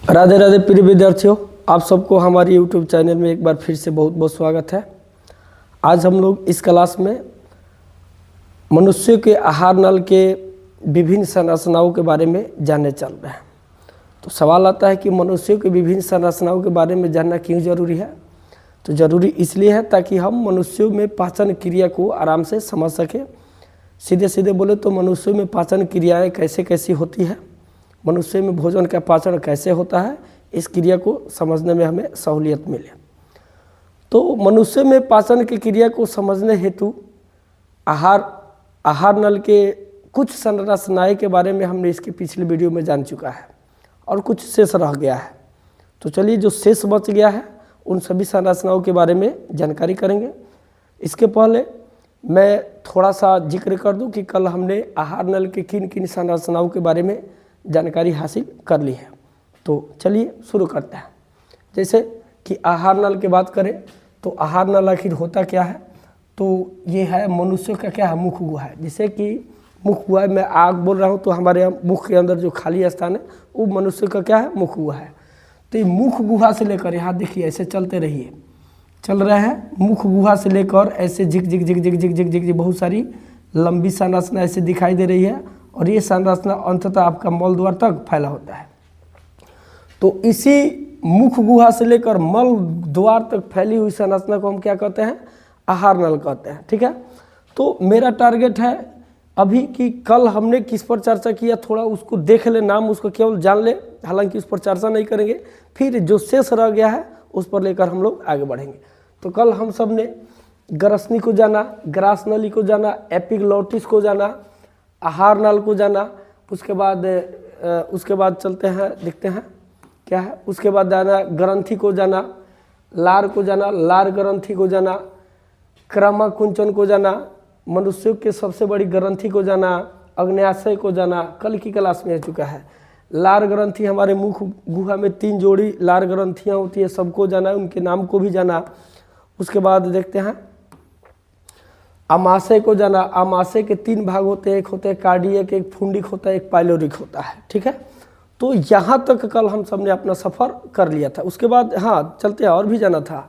राधे राधे प्रिय विद्यार्थियों, आप सबको हमारे YouTube चैनल में एक बार फिर से बहुत बहुत स्वागत है। आज हम लोग इस क्लास में मनुष्य के आहार नल के विभिन्न संरचनाओं के बारे में जानने चल रहे हैं। तो सवाल आता है कि मनुष्य के विभिन्न संरचनाओं के बारे में जानना क्यों जरूरी है। तो ज़रूरी इसलिए है ताकि हम मनुष्यों में पाचन क्रिया को आराम से समझ सकें। सीधे सीधे बोले तो मनुष्यों में पाचन क्रियाएँ कैसे कैसी होती है, मनुष्य में भोजन का पाचन कैसे होता है, इस क्रिया को समझने में हमें सहूलियत मिले। तो मनुष्य में पाचन की क्रिया को समझने हेतु आहार नल के कुछ संरचनाएं के बारे में हमने इसके पिछले वीडियो में जान चुका है और कुछ शेष रह गया है। तो चलिए जो शेष बच गया है उन सभी संरचनाओं के बारे में जानकारी करेंगे। इसके पहले मैं थोड़ा सा जिक्र कर दूं कि कल हमने आहार नल के किन किन संरचनाओं के बारे में जानकारी हासिल कर ली है। तो चलिए शुरू करते हैं। जैसे कि आहार नल की बात करें तो आहार नल आखिर होता क्या है, तो ये है मनुष्य का क्या है, मुख गुहा है। जैसे कि मुख गुहा में आग बोल रहा हूँ तो हमारे यहाँ मुख के अंदर जो खाली स्थान है वो मनुष्य का क्या है, मुख गुहा है। तो ये मुख गुहा से लेकर यहाँ देखिए ऐसे चलते रहिए, चल रहे हैं। मुख गुहा से लेकर ऐसे झिक झिक झिक झिक झिक झिक झिक बहुत सारी लंबी संरचना ऐसे दिखाई दे रही है और ये संरचना अंततः आपका मल द्वार तक फैला होता है। तो इसी मुख गुहा से लेकर मल द्वार तक फैली हुई संरचना को हम क्या कहते हैं, आहार नल कहते हैं। ठीक है। तो मेरा टारगेट है अभी कि कल हमने किस पर चर्चा किया, थोड़ा उसको देख ले, नाम उसको केवल जान ले, हालांकि उस पर चर्चा नहीं करेंगे। फिर जो शेष रह गया है उस पर लेकर हम लोग आगे बढ़ेंगे। तो कल हम सब ने ग्रसनी को जाना, ग्रास नली को जाना, एपिग्लॉटिस को जाना, आहार नल को जाना। उसके बाद चलते हैं, देखते हैं क्या है। उसके बाद जाना ग्रंथि को जाना, लार को जाना, लार ग्रंथि को जाना, क्रम कुंचन को जाना, मनुष्य के सबसे बड़ी ग्रंथि को जाना, अग्न्याशय को जाना। कल की क्लास में आ चुका है। लार ग्रंथि हमारे मुख गुहा में 3 जोड़ी लार ग्रंथियाँ होती है, सबको जाना, उनके नाम को भी जाना। उसके बाद देखते हैं आमाशय को जाना। आमाशय के 3 भाग होते हैं, एक होते हैं कार्डियक, एक फुंडिक होता है, एक पाइलोरिक होता है। ठीक है। तो यहाँ तक कल हम सब ने अपना सफ़र कर लिया था। उसके बाद हाँ चलते हैं, और भी जाना था।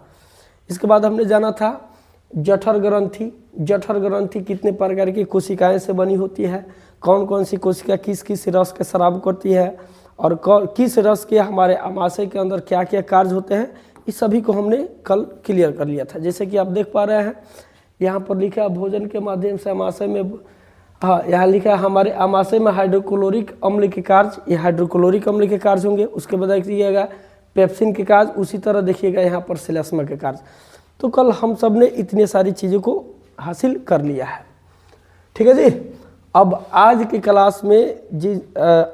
इसके बाद हमने जाना था जठर ग्रंथि। जठर ग्रंथि कितने प्रकार की कोशिकाएं से बनी होती है, कौन कौन सी कोशिका किस किस रस के स्राव करती है और किस रस के हमारे आमाशय के अंदर क्या क्या कार्य होते हैं, इस सभी को हमने कल क्लियर कर लिया था। जैसे कि आप देख पा रहे हैं यहाँ पर लिखा है भोजन के माध्यम से आमाशय में, हाँ यहाँ लिखा है हमारे आमाशय में हाइड्रोक्लोरिक अम्ल के कार्य, ये हाइड्रोक्लोरिक अम्ल के कार्य होंगे। उसके बाद देखिएगा पेप्सिन के कार्य, उसी तरह देखिएगा यहाँ पर श्लेष्मा के कार्य। तो कल हम सब ने इतनी सारी चीज़ों को हासिल कर लिया है। ठीक है जी। अब आज की क्लास में जिन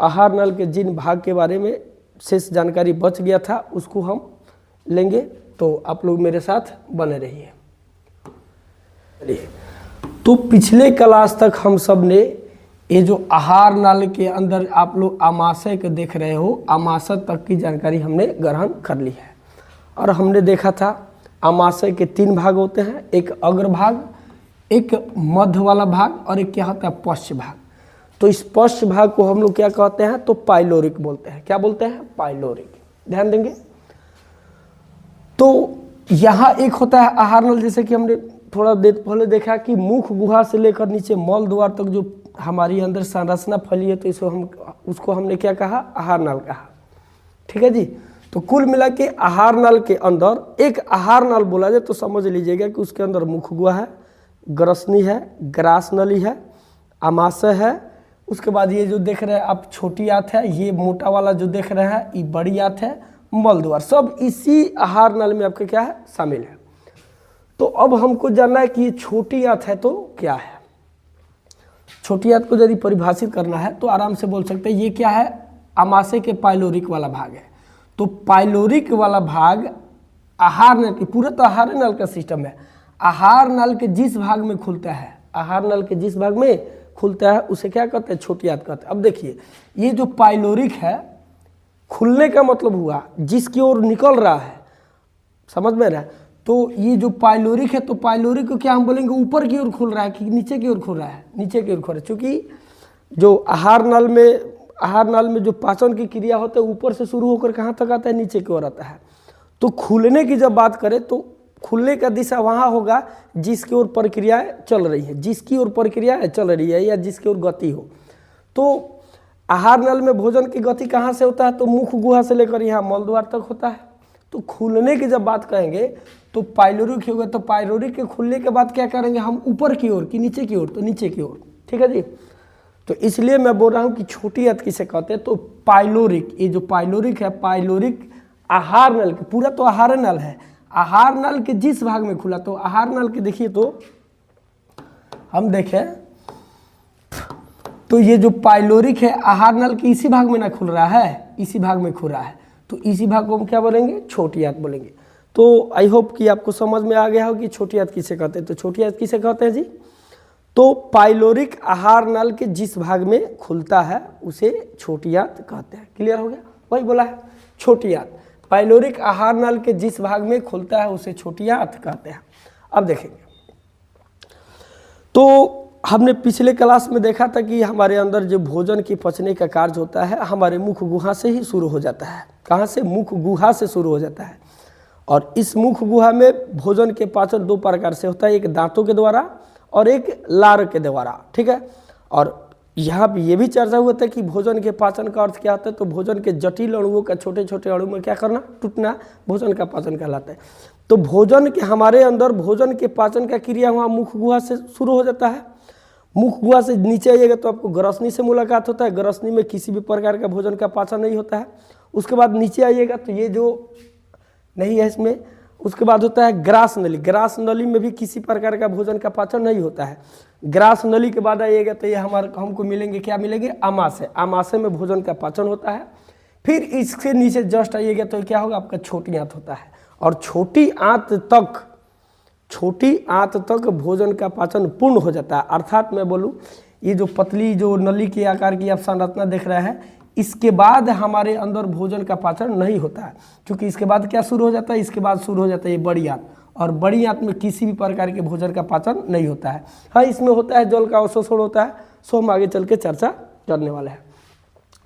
आहार नल के जिन भाग के बारे में शेष जानकारी बच गया था उसको हम लेंगे। तो आप लोग मेरे साथ बने रहिए। तो पिछले क्लास तक हम सब ने ये जो आहार नल के अंदर आप लोग आमाशय के देख रहे हो, आमाशय तक की जानकारी हमने ग्रहण कर ली है। और हमने देखा था आमाशय के 3 भाग होते हैं, एक अग्र भाग, एक मध्य वाला भाग और एक क्या होता है, पश्च भाग। तो इस पश्च भाग को हम लोग क्या कहते हैं, तो पाइलोरिक बोलते हैं। क्या बोलते हैं, पाइलोरिक। ध्यान देंगे। तो यहाँ एक होता है आहार नल, जैसे कि हमने थोड़ा देर पहले देखा कि मुख गुहा से लेकर नीचे मल द्वार तक जो हमारी अंदर संरचना फैली है, तो उसको हमने क्या कहा, आहार नल कहा। ठीक है जी। तो कुल मिला के आहार नल के अंदर एक आहार नल बोला जाए तो समझ लीजिएगा कि उसके अंदर मुख गुहा है, ग्रसनी है, ग्रास नली है, आमाशय है। उसके बाद ये जो देख रहे हैं आप छोटी आंत है, ये मोटा वाला जो देख रहे हैं ये बड़ी आंत है, मल द्वार, सब इसी आहार नल में आपके क्या है, शामिल है। तो अब हमको जानना है कि ये छोटी आंत है तो क्या है। छोटी आंत को यदि परिभाषित करना है तो आराम से बोल सकते हैं ये क्या है, आमाशय के पाइलोरिक वाला भाग है। तो पाइलोरिक वाला भाग आहार नल की, पूरा तो आहार नल का सिस्टम है। आहार नल के जिस भाग में खुलता है, आहार नल के जिस भाग में खुलता है उसे क्या कहते हैं, छोटी आंत कहते हैं। अब देखिए ये जो पाइलोरिक है, खुलने का मतलब हुआ जिसकी ओर निकल रहा है, समझ में रहा। तो ये जो पाइलोरिक है, तो पाइलोरिक को क्या हम बोलेंगे, ऊपर की ओर खुल रहा है कि नीचे की ओर खुल रहा है, नीचे की ओर खुल रहा है। चूँकि जो आहार नल में आहार नाल में जो पाचन की क्रिया होता है ऊपर से शुरू होकर कहाँ तक आता है, नीचे की ओर आता है। तो खुलने की जब बात करें तो खुलने का दिशा वहाँ होगा जिसकी ओर प्रक्रियाएं चल रही है, जिसकी ओर प्रक्रियाएं चल रही है या जिसकी ओर गति हो। तो आहार नल में भोजन की गति कहाँ से होता है, तो मुख गुहा से लेकर यहाँ मल द्वार तक होता है। तो खुलने की जब बात करेंगे तो पाइलोरिक होगा, तो पाइलोरिक के खुलने के बाद क्या करेंगे हम, ऊपर की ओर कि नीचे की ओर, तो नीचे की ओर, ठीक है जी। तो इसलिए मैं बोल रहा हूँ कि छोटी आंत किसे कहते हैं, तो पाइलोरिक, ये जो पाइलोरिक है, पाइलोरिक आहार नल के, पूरा तो आहार नल है, आहार नल के जिस भाग में खुला, तो आहार नल के देखिए, तो हम देखें तो ये जो पाइलोरिक है आहार नल के इसी भाग में ना खुल रहा है, इसी भाग में खुल रहा है, तो इसी भाग को हम क्या बोलेंगे, छोटी आंत बोलेंगे। तो आई होप कि आपको समझ में आ गया हो कि छोटी आंत किसे कहते हैं। तो छोटी आंत किसे कहते हैं जी, तो पाइलोरिक आहार नल के जिस भाग में खुलता है उसे छोटी आंत कहते हैं। क्लियर हो गया, वही बोला है छोटी आंत, पाइलोरिक आहार नल के जिस भाग में खुलता है उसे छोटी आंत कहते हैं। अब देखेंगे, तो हमने पिछले क्लास में देखा था कि हमारे अंदर जो भोजन की पचने का कार्य होता है हमारे मुख गुहा से ही शुरू हो जाता है। कहाँ से, मुख गुहा से शुरू हो जाता है। और इस मुख गुहा में भोजन के पाचन दो प्रकार से होता है, एक दांतों के द्वारा और एक लार के द्वारा, ठीक है। और यहाँ पे ये भी चर्चा हुआ था कि भोजन के पाचन का अर्थ क्या होता है, तो भोजन के जटिल अणुओं का छोटे छोटे अणु में क्या करना, टूटना, भोजन का पाचन कहलाता है। तो भोजन के हमारे अंदर भोजन के पाचन का क्रिया वहाँ मुख गुहा से शुरू हो जाता है। मुख गुहा से नीचे आइएगा तो आपको ग्रसनी से मुलाकात होता है, ग्रसनी में किसी भी प्रकार का भोजन का पाचन नहीं होता है। उसके बाद नीचे आइएगा तो ये जो नहीं है इसमें, उसके बाद होता है ग्रास नली, ग्रास नली में भी किसी प्रकार का भोजन का पाचन नहीं होता है। ग्रास नली के बाद आइएगा तो ये हमको मिलेंगे, क्या मिलेंगे, आमाशय, आमाशय में भोजन का पाचन होता है। फिर इसके नीचे जस्ट आइएगा तो क्या होगा, आपका छोटी आंत होता है। और छोटी आंत तक भोजन का पाचन पूर्ण हो जाता है। अर्थात मैं बोलूँ ये जो पतली जो नली के आकार की आप संरचना देख रहे हैं, इसके बाद हमारे अंदर भोजन का पाचन नहीं होता है, क्योंकि इसके बाद क्या शुरू हो जाता है, इसके बाद शुरू हो जाता है ये बड़ी आंत, और बड़ी आंत में किसी भी प्रकार के भोजन का पाचन नहीं होता है। हाँ, इसमें होता है जल का अवशोषण होता है, सो हम आगे चल के चर्चा करने वाले हैं।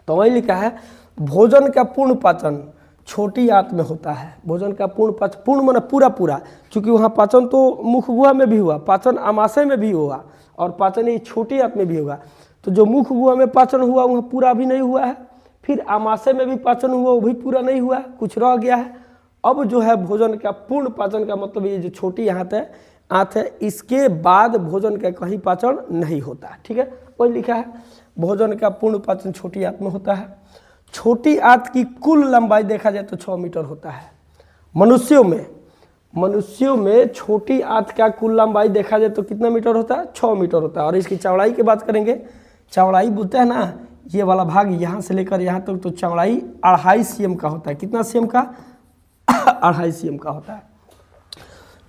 तो वही लिखा है भोजन का पूर्ण पाचन छोटी आंत में होता है। भोजन का पूर्ण पाचन, पूर्ण माने पूरा, क्योंकि वहाँ पाचन तो मुख गुहा में भी हुआ, पाचन आमाशय में भी हुआ और पाचन ये छोटी आंत में भी होगा। तो जो मुख गुहा में पाचन हुआ वहाँ पूरा भी नहीं हुआ है, फिर आमाशय में भी पाचन हुआ वो भी पूरा नहीं हुआ, कुछ रह गया है। अब जो है भोजन का पूर्ण पाचन का मतलब ये जो छोटी आंत है, इसके बाद भोजन का कहीं पाचन नहीं होता है, ठीक है। वही लिखा है भोजन का पूर्ण पाचन छोटी आंत में होता है। छोटी आंत की कुल लंबाई देखा जाए तो 6 मीटर होता है। मनुष्यों में छोटी आंत का कुल लंबाई देखा जाए तो कितना मीटर होता है, 6 मीटर होता है। और इसकी चौड़ाई की बात करेंगे, चौड़ाई बोलते हैं ना, ये वाला भाग यहाँ से लेकर यहाँ तक, तो चौड़ाई 2.5 cm का होता है। कितना cm का, 2.5 cm का होता है।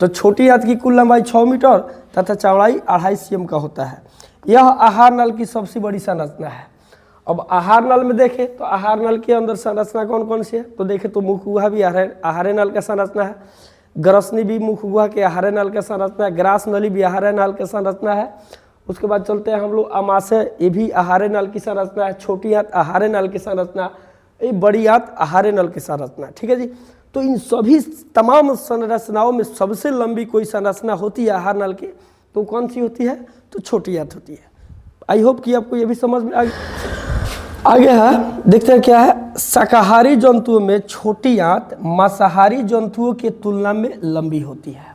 तो छोटी आंत की कुल लंबाई 6 मीटर तथा चौड़ाई 2.5 cm का होता है। यह आहार नल की सबसे बड़ी संरचना है। अब आहार नल में देखें तो आहार नल के अंदर संरचना कौन कौन सी है, तो देखें तो मुख गुहा भी आहार नल का संरचना है, ग्रसनी भी मुख गुहा के आहार नल का संरचना है, ग्रास नली भी आहार नल का संरचना है। उसके बाद चलते हैं हम लोग आमाशय, ये भी आहार नल की संरचना है, छोटी आंत आहार नल की संरचना, ये बड़ी आंत आहार नल की संरचना, ठीक है जी। तो इन सभी तमाम संरचनाओं में सबसे लंबी कोई संरचना होती है आहार नल की, तो कौन सी होती है, तो छोटी आंत होती है। आई होप कि आपको ये भी समझ में आगे है। देखते हैं क्या है, शाकाहारी जंतुओं में छोटी आंत मांसाहारी जंतुओं की तुलना में लंबी होती है।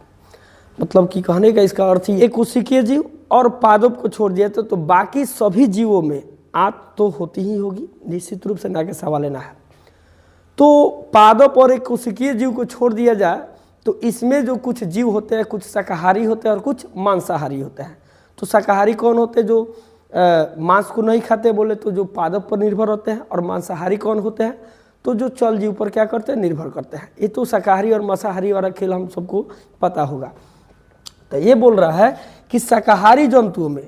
मतलब कि कहने का इसका अर्थ ही, एक कोशिकीय जीव और पादप को छोड़ दिया तो बाकी सभी जीवों में आंत तो होती ही होगी, निश्चित रूप से ना के सवाल लेना है। तो पादप और एक कोशिकीय जीव को छोड़ दिया जाए तो इसमें जो कुछ जीव होते हैं, कुछ शाकाहारी होते हैं और कुछ मांसाहारी होते हैं। तो शाकाहारी कौन होते हैं, जो मांस को नहीं खाते बोले तो जो पादप पर निर्भर होते हैं, और मांसाहारी कौन होते हैं, तो जो चल जीव पर क्या करते हैं, निर्भर करते हैं। ये तो शाकाहारी और मांसाहारी वाला खेल हम सबको पता होगा। तो ये बोल रहा है कि शाकाहारी जंतुओं में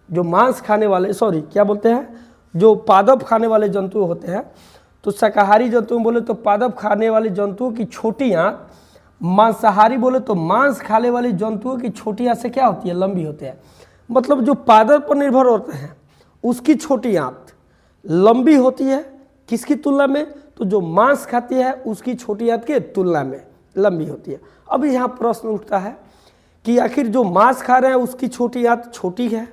जो मांस खाने वाले, क्या बोलते हैं, जो पादप खाने वाले जंतु होते हैं, तो शाकाहारी जंतु बोले तो पादप खाने वाले जंतुओं की छोटी आंत, मांसाहारी बोले तो मांस खाने वाले जंतुओं की छोटी आंत से क्या होती है, लंबी होती है। मतलब जो पादप पर निर्भर होते हैं उसकी छोटी आंत लंबी होती है किसकी तुलना में, तो जो मांस खाती है उसकी छोटी आंत के तुलना में लंबी होती है। अब यहाँ प्रश्न उठता है कि आखिर जो मांस खा रहे हैं उसकी छोटी आंत छोटी है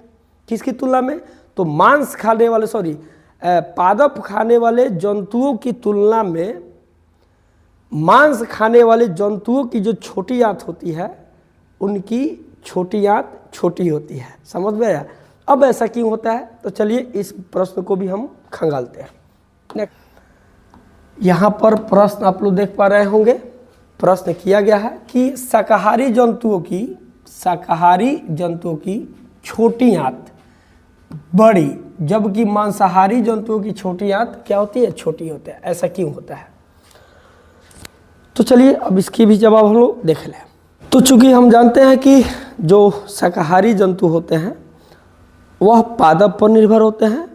किसकी तुलना में, तो मांस खाने वाले पादप खाने वाले जंतुओं की तुलना में मांस खाने वाले जंतुओं की जो छोटी आंत होती है उनकी छोटी आंत छोटी होती है। समझ में आया? अब ऐसा क्यों होता है, तो चलिए इस प्रश्न को भी हम खंगालते हैं। यहाँ पर प्रश्न आप लोग देख पा रहे होंगे, प्रश्न किया गया है कि शाकाहारी जंतुओं की छोटी आंत बड़ी, जबकि मांसाहारी जंतुओं की छोटी आंत क्या होती है, छोटी होती है। ऐसा क्यों होता है? तो चलिए अब इसकी भी जवाब हम लोग देख लें। तो चूंकि हम जानते हैं कि जो शाकाहारी जंतु होते हैं वह पादप पर निर्भर होते हैं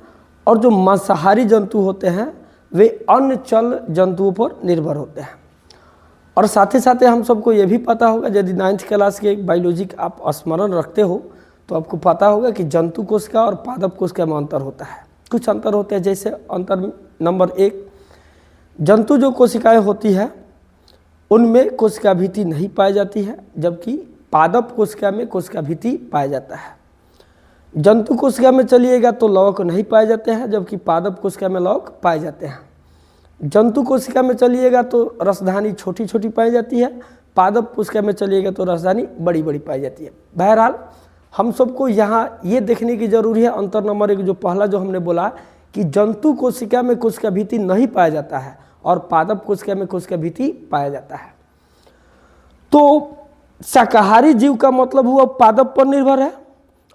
और जो मांसाहारी जंतु होते हैं वे अन्य चल जंतुओं पर निर्भर होते हैं। और साथ ही साथ हम सबको ये भी पता होगा, यदि 9th क्लास के बायोलॉजी का आप स्मरण रखते हो तो आपको पता होगा कि जंतु कोशिका और पादप कोशिका में अंतर होता है। कुछ अंतर होते हैं, जैसे अंतर नंबर 1, जंतु जो कोशिकाएं होती है उनमें कोशिका भित्ति नहीं पाई जाती है, जबकि पादप कोशिका में कोशिका भित्ति पाया जाता है। जंतु कोशिका में चलिएगा तो लवक नहीं पाए जाते हैं, जबकि पादप कोशिका में लवक पाए जाते हैं। जंतु कोशिका में चलिएगा तो रसधानी छोटी छोटी पाई जाती है, पादप कोशिका में चलिएगा तो रसधानी बड़ी बड़ी पाई जाती है। बहरहाल हम सबको यहाँ ये देखने की जरूरी है, अंतर नंबर 1 जो पहला जो हमने बोला कि जंतु कोशिका में कोशिका भित्ति नहीं पाया जाता है और पादप कोशिका में कोशिका भित्ति पाया जाता है। तो शाकाहारी जीव का मतलब हुआ पादप पर निर्भर है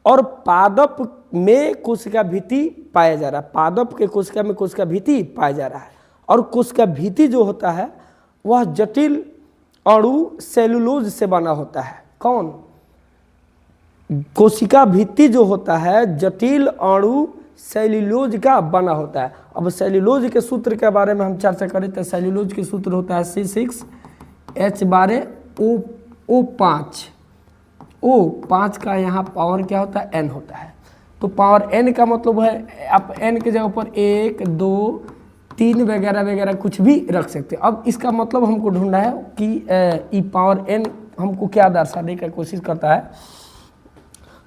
और पादप में कोशिका भित्ति पाया जा रहा है, पादप के कोशिका में कोशिका भित्ति पाया जा रहा है। और कोशिका भित्ति जो होता है वह जटिल अणु सेलुलोज से बना होता है। कौन? कोशिका भित्ति जो होता है जटिल अणु सेल्यूलोज का बना होता है। अब सेल्यूलोज के सूत्र के बारे में हम चर्चा करें तो सेल्यूलोज के सूत्र होता है C6H12O5। O5 का यहाँ पावर क्या होता है, n होता है। तो पावर n का मतलब है आप n के जगह पर 1 2 3 वगैरह वगैरह कुछ भी रख सकते हैं। अब इसका मतलब हमको ढूंढना है कि ई पावर n हमको क्या दर्शाने की कोशिश करता है।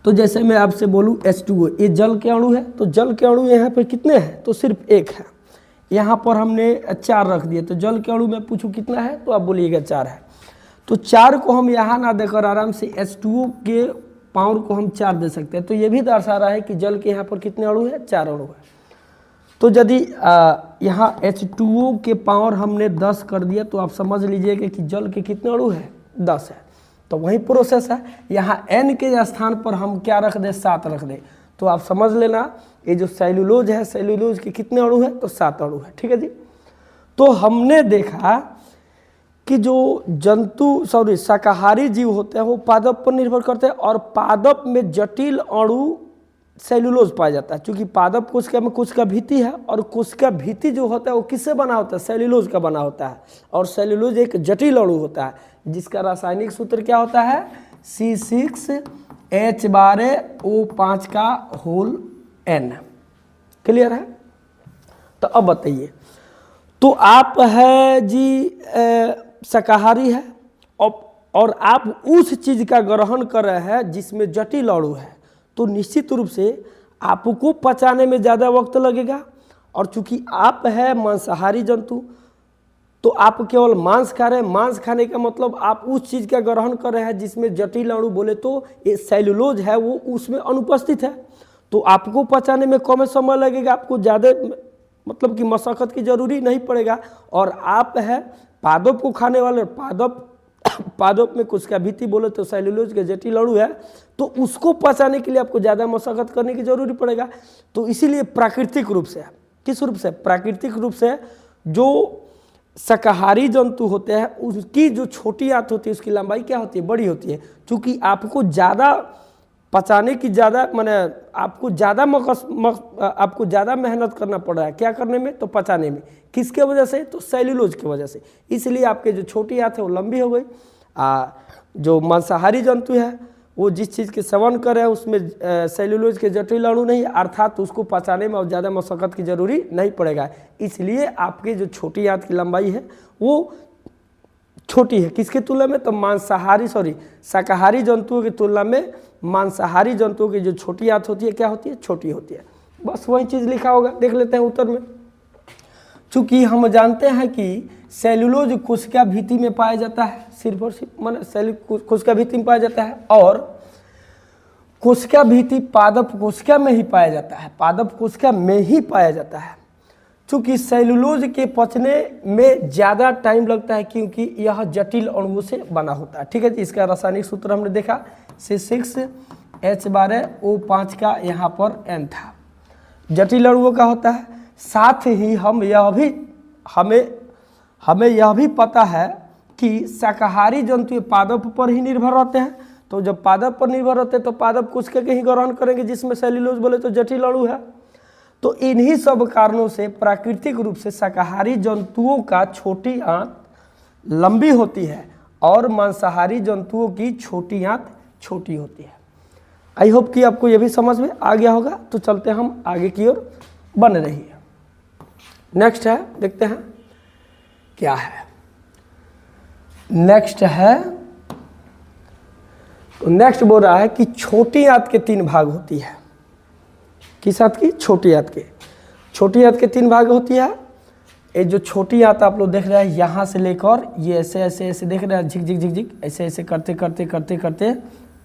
तो जैसे मैं आपसे बोलूँ H2O, ये जल के अणु है, तो जल के अणु यहाँ पे कितने हैं, तो सिर्फ 1 है। यहाँ पर हमने 4 रख दिए, तो जल के अणु में पूछूँ कितना है तो आप बोलिएगा 4 है। तो 4 को हम यहाँ ना देकर आराम से H2O के पावर को हम 4 दे सकते हैं। तो ये भी दर्शा रहा है कि जल के यहाँ पर कितने अणु है, 4 अणु है। तो यदि यहाँ H2O के पावर हमने 10 कर दिया तो आप समझ लीजिएगा कि जल के कितने अणु है, 10 है। तो वही प्रोसेस है, यहाँ n के स्थान पर हम क्या रख दें, 7 रख दें। तो आप समझ लेना ये जो सेल्यूलोज है, सेल्यूलोज के कितने अणु है, तो 7 अणु है। ठीक है जी। तो हमने देखा कि जो शाकाहारी जीव होते हैं वो पादप पर निर्भर करते हैं और पादप में जटिल अणु सेल्यूलोज पाया जाता है। क्योंकि पादप कोशिका में कोशिका भित्ति है और कोशिका भित्ति जो होता है वो किससे बना होता है, सेल्यूलोज का बना होता है। और सेल्यूलोज एक जटिल अणु होता है जिसका रासायनिक सूत्र क्या होता है, C6H12O5 का होल n। क्लियर है? तो अब बताइए, तो आप है जी शाकाहारी है और आप उस चीज का ग्रहण कर रहे हैं जिसमें जटिल अणु है, तो निश्चित रूप से आपको पचाने में ज़्यादा वक्त लगेगा। और चूंकि आप है मांसाहारी जंतु तो आप केवल मांस खा रहे हैं। मांस खाने का मतलब आप उस चीज़ का ग्रहण कर रहे हैं जिसमें जटिल अणु, बोले तो ये सेल्यूलोज है वो उसमें अनुपस्थित है। तो आपको पचाने में कम समय लगेगा, आपको ज़्यादा मतलब कि मशक्क़त की जरूरी नहीं पड़ेगा। और आप है पादप को खाने वाले, पादप में कोशिका भित्ति बोले तो सेल्यूलोज के जटिल अणु है, तो उसको पचाने के लिए आपको ज़्यादा मशक्क़त करने की जरूरी पड़ेगा। तो इसीलिए प्राकृतिक रूप से, किस रूप से, प्राकृतिक रूप से जो शाकाहारी जंतु होते हैं उसकी जो छोटी आंत होती है उसकी लंबाई क्या होती है, बड़ी होती है। क्योंकि आपको ज़्यादा पचाने की आपको ज़्यादा मेहनत करना पड़ रहा है, क्या करने में, तो पचाने में। किसके वजह से, तो सेल्यूलोज की वजह से। इसलिए आपके जो छोटी आंत है वो लंबी हो गई। जो मांसाहारी जंतु है वो जिस चीज़ के सेवन कर रहे हैं उसमें सेल्यूलोज के जटिल अणु नहीं, अर्थात उसको पचाने में और ज़्यादा मशक्क़त की जरूरी नहीं पड़ेगा। इसलिए आपकी जो छोटी आंत की लंबाई है वो छोटी है। किसकी तुलना में? तो शाकाहारी जंतुओं की तुलना में मांसाहारी जंतुओं की जो छोटी आंत होती है क्या होती है? छोटी होती है। बस वही चीज़ लिखा होगा, देख लेते हैं उत्तर में। चूँकि हम जानते हैं कि सेल्यूलोज कोशिका भित्ति में पाया जाता है, सिर्फ और सिर्फ कोशिका भित्ति में पाया जाता है, और कोशिका भित्ति पादप कोशिका में ही पाया जाता है, पादप कोशिका में ही पाया जाता है। चूँकि सेल्यूलोज के पचने में ज़्यादा टाइम लगता है क्योंकि यह जटिल अणुओं से बना होता है। ठीक है जी, इसका रासायनिक सूत्र हमने देखा C6H12O5 का यहाँ पर N था, जटिल अणुओं का होता है। साथ ही हमें यह भी पता है कि शाकाहारी जंतु पादप पर ही निर्भर रहते हैं। तो जब पादप पर निर्भर रहते हैं तो पादप कोशिका के ही ग्रहण करेंगे, जिसमें सेल्यूलोज बोले तो जटिल अणु है। तो इन्हीं सब कारणों से प्राकृतिक रूप से शाकाहारी जंतुओं का छोटी आंत लंबी होती है और मांसाहारी जंतुओं की छोटी आंत छोटी होती है। आई होप कि आपको यह भी समझ में आ गया होगा। तो चलते हम आगे की ओर, बन रही है। नेक्स्ट है, देखते हैं क्या है। नेक्स्ट है, तो नेक्स्ट बोल रहा है कि छोटी आंत के 3 भाग होती है। किस आंत की? छोटी आंत के। छोटी आंत के 3 भाग होती है। ये जो छोटी आंत आप लोग देख रहे हैं, यहाँ से लेकर ये ऐसे ऐसे ऐसे देख रहे हैं, झिक झिक झिक झिक ऐसे ऐसे करते करते करते करते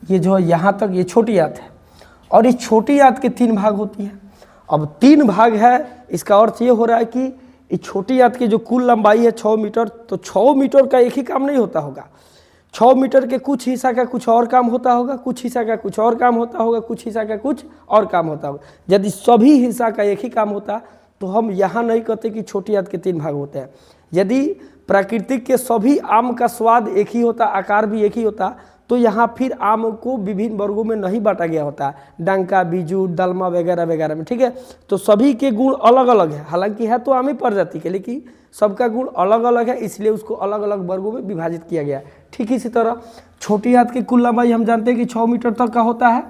ये जो है यहाँ तक, ये छोटी आंत है। और ये छोटी आंत के 3 भाग होती है। अब 3 भाग है, इसका अर्थ ये हो रहा है कि ये छोटी आंत की जो कुल लंबाई है 6 मीटर, तो 6 मीटर का एक ही काम नहीं होता होगा। 6 मीटर के कुछ हिस्सा का कुछ और काम होता होगा, कुछ हिस्सा का कुछ और काम होता होगा, कुछ हिस्सा का कुछ और काम होता होगा। यदि सभी हिस्सा का एक ही काम होता तो हम यहाँ नहीं कहते कि छोटी आंत के 3 भाग होते हैं। यदि प्राकृतिक के सभी आम का स्वाद एक ही होता, आकार भी एक ही होता, तो यहाँ फिर आम को विभिन्न वर्गों में नहीं बांटा गया होता, डंका, बीजू, दलमा वगैरह वगैरह में। ठीक है, तो सभी के गुण अलग अलग है, हालांकि है तो आम ही प्रजाति के, लेकिन सबका गुण अलग अलग है, इसलिए उसको अलग अलग वर्गों में विभाजित किया गया है। ठीक इसी तरह छोटी आंत की कुल लंबाई हम जानते हैं कि 6 मीटर तक का होता है।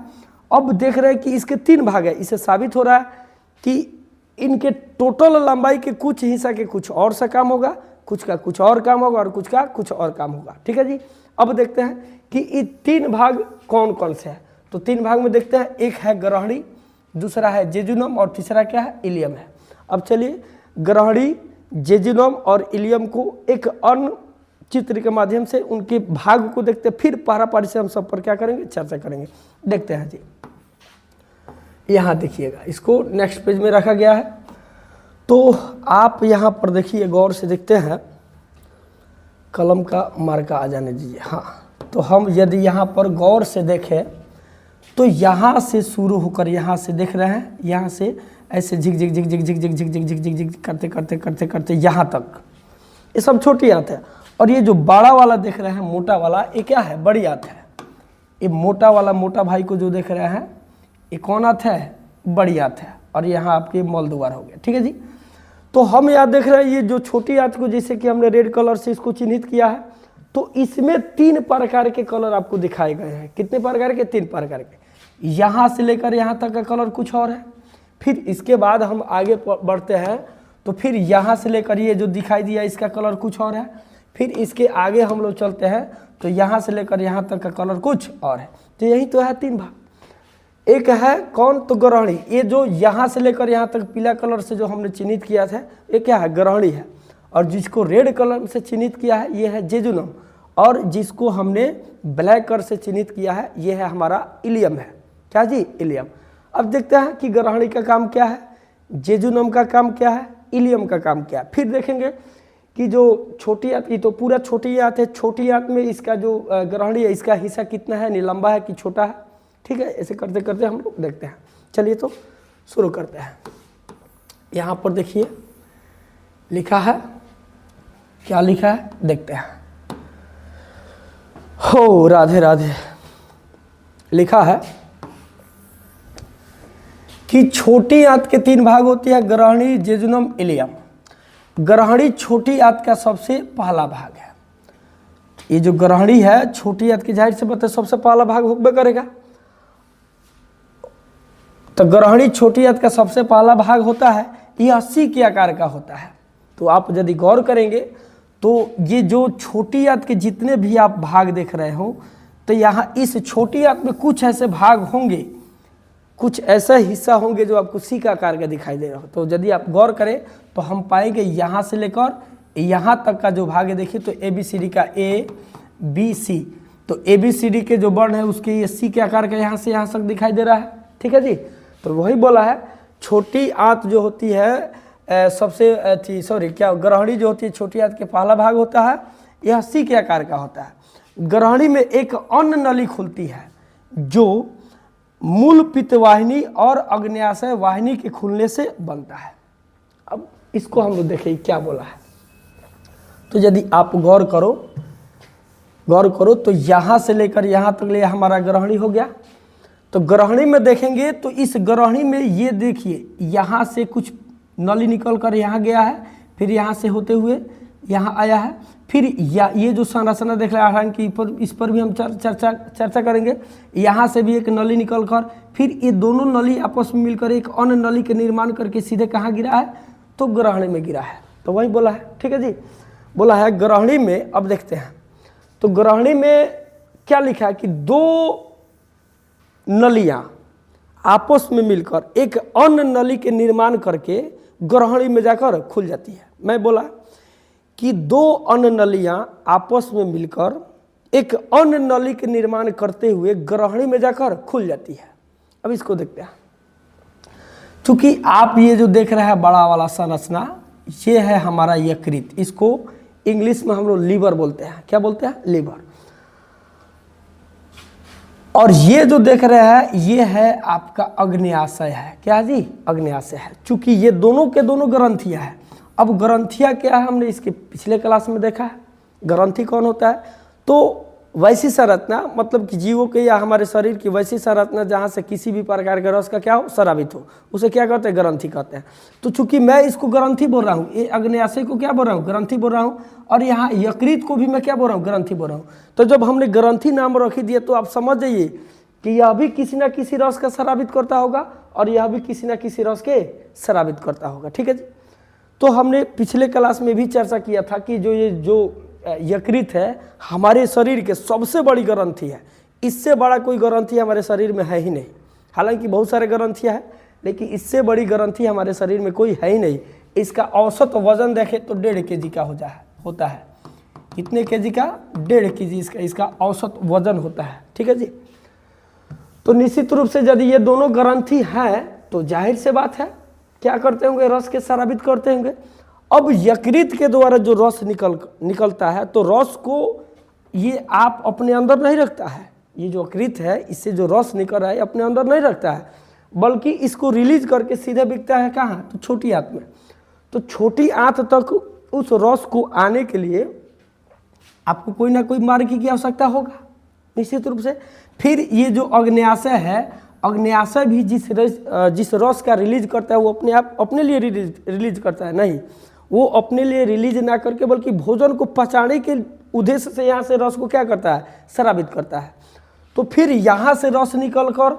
अब देख रहे हैं कि इसके 3 भाग है। इससे साबित हो रहा है कि इनके टोटल लंबाई के कुछ हिस्सा के कुछ और सा काम होगा, कुछ का कुछ और काम होगा और कुछ का कुछ और काम होगा। ठीक है जी, अब देखते हैं कि ये 3 भाग कौन कौन से हैं। तो 3 भाग में देखते हैं, एक है ग्रहणी, दूसरा है जेजुनम और तीसरा क्या है? इलियम है। अब चलिए ग्रहणी, जेजुनम और इलियम को एक अन्य चित्र के माध्यम से उनके भाग को देखते हैं, फिर पारापारी से हम सब पर क्या करेंगे? चर्चा करेंगे। देखते हैं जी, यहाँ देखिएगा, इसको नेक्स्ट पेज में रखा गया है। तो आप यहाँ पर देखिए, गौर से देखते हैं, कलम का मार्का आ जाने दीजिए। हाँ, तो हम यदि यहाँ पर गौर से देखें तो यहाँ से शुरू होकर यहाँ से देख रहे हैं, यहाँ से ऐसे झिक झिक झिक झिक झिक झिक झिक झिक झिक झिक झिक करते करते करते करते यहाँ तक, ये सब छोटी आंत है। और ये जो बड़ा वाला देख रहे हैं, मोटा वाला, ये क्या है? बड़ी आंत है। ये मोटा वाला, मोटा भाई को जो देख रहे हैं, ये कौन आंत है? बड़ी आंत है। और यहाँ आपके मल द्वार हो गया। ठीक है जी, तो हम यहाँ देख रहे हैं ये जो छोटी आंत को, जैसे कि हमने रेड कलर से इसको चिन्हित किया है, तो इसमें 3 प्रकार के कलर आपको दिखाए गए हैं। कितने प्रकार के? 3 प्रकार के। यहाँ से लेकर यहाँ तक का कलर कुछ और है। फिर इसके बाद हम आगे बढ़ते हैं तो फिर यहाँ से लेकर ये जो दिखाई दिया इसका कलर कुछ और है। फिर इसके आगे हम लोग चलते हैं तो यहाँ से लेकर यहाँ तक का कलर कुछ और है। तो यही तो है 3 भाग। एक है कौन? तो ग्रहणी। ये जो यहाँ से लेकर यहाँ तक पीला कलर से जो हमने चिन्हित किया था, ये क्या है? ग्रहणी है। और जिसको रेड कलर से चिन्हित किया है ये है जेजुनम, और जिसको हमने ब्लैक कलर से चिन्हित किया है ये है हमारा इलियम है। क्या जी? इलियम। अब देखते हैं कि ग्रहणी का काम क्या है, जेजुनम का काम क्या है, इलियम का काम क्या है। फिर देखेंगे कि जो छोटी आंत, ये तो पूरा छोटी आंत है, छोटी आंत में इसका जो ग्रहणी है इसका हिस्सा कितना है, लंबा है कि छोटा है। ठीक है, ऐसे करते करते हम लोग देखते हैं। चलिए तो शुरू करते हैं। यहाँ पर देखिए लिखा है, क्या लिखा है देखते हैं। हो राधे राधे। लिखा है कि छोटी आंत के 3 भाग होती है, ग्रहणी, जेजुनम, इलियम। ग्रहणी छोटी आंत का सबसे पहला भाग है। ये जो ग्रहणी है छोटी आंत की, जाहिर से बात है सबसे पहला भाग होबे करेगा। तो ग्रहणी छोटी आंत का सबसे पहला भाग होता है, ये 80 के आकार का होता है। तो आप यदि गौर करेंगे तो ये जो छोटी आंत के जितने भी आप भाग देख रहे हो, तो यहाँ इस छोटी आंत में कुछ ऐसे भाग होंगे, कुछ ऐसा हिस्सा होंगे जो आपको सी का आकार का दिखाई दे रहा हो। तो यदि आप गौर करें तो हम पाएंगे यहाँ से लेकर यहाँ तक का जो भाग है, देखिए तो ए बी सी डी का ए बी सी, तो ए बी सी डी के जो वर्ण है उसके ये सी के आकार का यहाँ से यहाँ तक दिखाई दे रहा है। ठीक है जी, तो वही बोला है छोटी आंत जो होती है सबसे सॉरी क्या ग्रहणी जो होती है छोटी आंत के पहला भाग होता है, यह सी के आकार का होता है। ग्रहणी में एक अन्य नली खुलती है जो मूल पित्तवाहिनी और अग्न्याशय वाहिनी के खुलने से बनता है। अब इसको हम लोग देखें क्या बोला है। तो यदि आप गौर करो तो यहाँ से लेकर यहाँ तक ले हमारा ग्रहणी हो गया। तो ग्रहणी में देखेंगे तो इस ग्रहणी में ये देखिए यहाँ से कुछ नली निकल कर यहाँ गया है, फिर यहाँ से होते हुए यहाँ आया है, फिर ये जो संरचना देख रहे हैं कि इस पर भी हम चर्चा करेंगे। यहाँ से भी एक नली निकल कर फिर ये दोनों नली आपस में मिलकर एक अन्य नली के निर्माण करके सीधे कहाँ गिरा है, तो ग्रहणी में गिरा है। तो वही बोला है। ठीक है जी, बोला है ग्रहणी में। अब देखते हैं तो ग्रहणी में क्या लिखा है कि दो नलियां आपस में मिलकर एक अन्य नली के निर्माण करके ग्रहणी में जाकर खुल जाती है। मैं बोला कि दो अन्य नलियां आपस में मिलकर एक अन्य नली के निर्माण करते हुए ग्रहणी में जाकर खुल जाती है। अब इसको देखते हैं। चूंकि आप ये जो देख रहे हैं बड़ा वाला संरचना, ये है हमारा यकृत। इसको इंग्लिश में हम लोग लीवर बोलते हैं। क्या बोलते हैं? लीवर। और ये जो देख रहे हैं ये है आपका अग्न्याशय है। क्या जी? अग्न्याशय है। चूंकि ये दोनों के दोनों ग्रंथियां हैं। अब ग्रंथियां क्या है, हमने इसके पिछले क्लास में देखा है। ग्रंथि कौन होता है? तो वैसी संरचना, मतलब कि जीवों के या हमारे शरीर की वैसी संरचना जहाँ से किसी भी प्रकार के रस का क्या हो, स्रावित हो, उसे क्या कहते हैं? ग्रंथि कहते हैं। तो चूंकि मैं इसको ग्रंथि बोल रहा हूँ, ये अग्न्याशय को क्या बोल रहा हूँ? ग्रंथि बोल रहा हूँ। और यहाँ यकृत को भी मैं क्या बोल रहा हूँ? ग्रंथि बोल रहा हूँ। तो जब हमने ग्रंथि नाम रख दिया तो आप समझ जाइए कि यह भी किसी न किसी रस का स्रावित करता होगा और यह भी किसी न किसी रस के स्रावित करता होगा। ठीक है जी। तो हमने पिछले क्लास में भी चर्चा किया था कि जो यकृत है हमारे शरीर के सबसे बड़ी ग्रंथि है। इससे बड़ा कोई ग्रंथि हमारे शरीर में है ही नहीं। हालांकि बहुत सारे ग्रंथियां हैं, लेकिन इससे बड़ी ग्रंथि हमारे शरीर में कोई है ही नहीं। इसका औसत वजन देखें तो 1.5 kg का होता है। कितने kg का? 1.5 kg इसका औसत वजन होता है। ठीक है जी। तो निश्चित रूप से यदि ये दोनों ग्रंथि हैं तो जाहिर से बात है क्या करते होंगे? रस के स्रावित करते होंगे। अब यकृत के द्वारा जो रस निकलता है तो रस को ये आप अपने अंदर नहीं रखता है। ये जो यकृत है इससे जो रस निकल रहा है अपने अंदर नहीं रखता है, बल्कि इसको रिलीज करके सीधे बिकता है कहाँ? तो छोटी आंत में। तो छोटी आंत तक उस रस को आने के लिए आपको कोई ना कोई मार्ग की आवश्यकता होगा निश्चित रूप से। फिर ये जो अग्न्याशय है, अग्न्याशय भी जिस रस का रिलीज करता है वो अपने लिए रिलीज करता है नहीं, वो अपने लिए रिलीज ना करके बल्कि भोजन को पचाने के उद्देश्य से यहाँ से रस को क्या करता है? स्रावित करता है। तो फिर यहाँ से रस निकल कर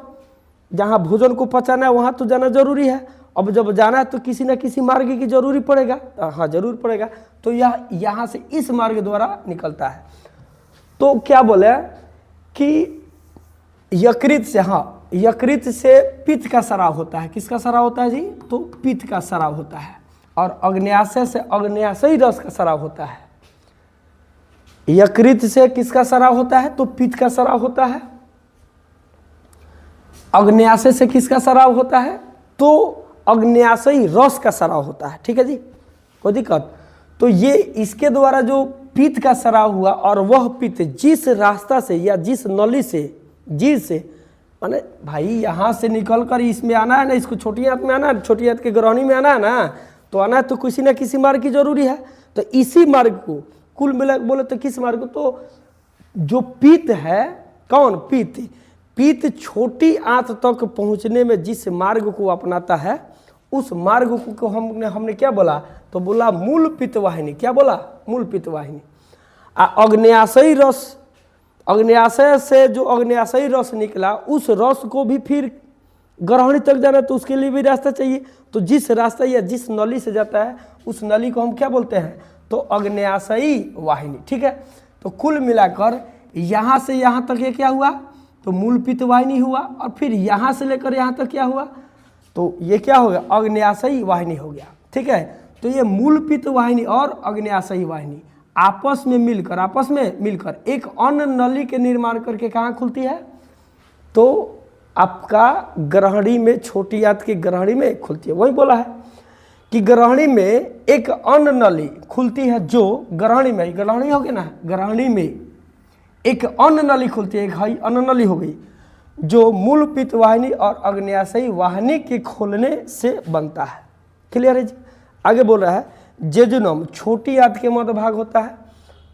जहाँ भोजन को पचाना है वहाँ तो जाना जरूरी है। अब जब जाना है तो किसी न किसी मार्ग की जरूरी पड़ेगा। हाँ, जरूर पड़ेगा। तो यह यहाँ से इस मार्ग द्वारा निकलता है। तो क्या बोले कि यकृत से, हाँ, यकृत से पित्त का स्राव होता है। किसका स्राव होता है जी? तो पित्त का स्राव होता है। और अग्न्याशय से अग्न्याशयी रस का स्राव होता है। यकृत से किसका स्राव होता है? तो पित्त का स्राव होता है। अग्न्याशय से किसका स्राव होता है? तो अग्न्याशयी रस का स्राव होता है। ठीक है जी, कोई दिक्कत? तो ये इसके द्वारा जो पित्त का स्राव हुआ और वह पित्त जिस रास्ता से या जिस नली से, जीव से, माने भाई यहाँ से निकल कर इसमें आना है ना, इसको छोटी आंत में आना है, छोटी आंत के ग्रहणी में आना है ना, तो आना है तो किसी न किसी मार्ग की जरूरी है। तो इसी मार्ग को कुल मिला बोले तो किस मार्ग को? तो जो पित्त है, कौन? पित्त छोटी आंत तक पहुंचने में जिस मार्ग को अपनाता है उस मार्ग को हमने क्या बोला? तो बोला मूल पित्तवाहिनी। क्या बोला? मूल पित्तवाहिनी। अग्न्याशयी रस, अग्न्याशय से जो अग्न्याशयी रस निकला उस रस को भी फिर ग्रहणी तक जाना, तो उसके लिए भी रास्ता चाहिए। तो जिस रास्ता या जिस नली से जाता है उस नली को हम क्या बोलते हैं, तो अग्न्याशयी वाहिनी। ठीक है, तो कुल मिलाकर यहाँ से यहाँ तक ये क्या हुआ, तो मूल पित्त वाहिनी हुआ, और फिर यहाँ से लेकर यहाँ तक क्या हुआ, तो ये क्या हो गया, अग्न्याशयी वाहिनी हो गया। ठीक है, तो ये मूल पित्त वाहिनी और अग्न्याशयी वाहिनी आपस में मिलकर एक अन्य नली के निर्माण करके कहाँ खुलती है, तो आपका ग्रहणी में, छोटी आंत की ग्रहणी में खुलती है। वही बोला है कि ग्रहणी में एक अन्य नली खुलती है, जो ग्रहणी में, ग्रहणी हो गई ना, ग्रहणी में एक अन्य नली खुलती है, एक अन्य नली हो गई जो मूल पित्त वाहिनी और अग्न्याशयी वाहिनी के खोलने से बनता है। क्लियर है जी। आगे बोल रहा है जेजुनम छोटी आंत के मध्य भाग होता है।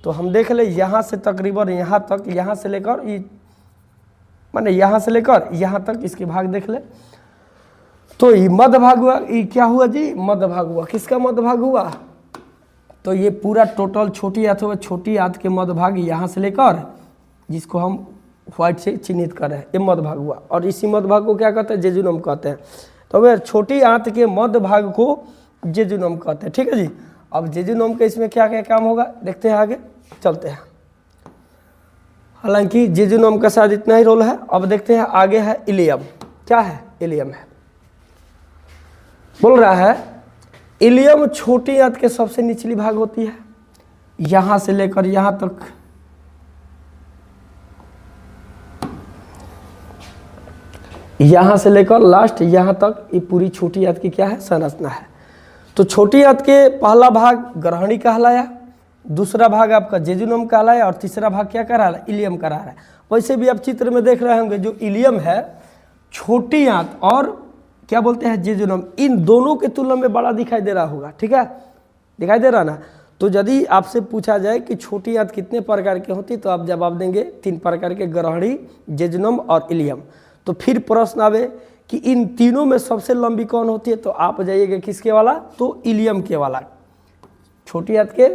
तो हम देख ले यहाँ से तकरीबन यहाँ तक, यहाँ से लेकर माने यहाँ से लेकर यहाँ तक इसके भाग देख ले, तो ये मध्य भाग हुआ। ये क्या हुआ जी, मध्य भाग हुआ। किसका मध्य भाग हुआ, तो ये पूरा टोटल छोटी आंत हुआ, छोटी आंत के मध्य भाग यहाँ से लेकर, जिसको हम व्हाइट से चिन्हित कर रहे हैं, ये मध्य भाग हुआ। और इसी मध्य भाग को क्या कहते हैं, जेजुनम कहते हैं। तो वह छोटी आंत के मध्य भाग को जेजुनम कहते हैं। ठीक है जी। अब जेजुनम का इसमें क्या क्या काम होगा देखते हैं, आगे चलते हैं। हालांकि जेजुनम का शायद इतना ही रोल है। अब देखते हैं आगे है इलियम। क्या है, इलियम है। बोल रहा है इलियम छोटी आंत के सबसे निचली भाग होती है, यहां से लेकर यहां तक, यहां से लेकर लास्ट यहां तक, ये पूरी छोटी आंत की क्या है, संरचना है। तो छोटी आंत के पहला भाग ग्रहणी कहलाया, दूसरा भाग आपका जेजुनम कहलाया, और तीसरा भाग क्या करा रहा है, इलियम करा रहा है। वैसे भी आप चित्र में देख रहे होंगे, जो इलियम है, छोटी आंत और क्या बोलते हैं जेजुनम, इन दोनों के तुलना में बड़ा दिखाई दे रहा होगा। ठीक है, दिखाई दे रहा ना। तो यदि आपसे पूछा जाए कि छोटी आंत कितने प्रकार की होती, तो आप जवाब देंगे 3 प्रकार के, ग्रहणी, जेजुनम और इलियम। तो फिर प्रश्न आवे कि इन तीनों में सबसे लंबी कौन होती है, तो आप जाइएगा किसके वाला, तो इलियम के वाला। छोटी आंत के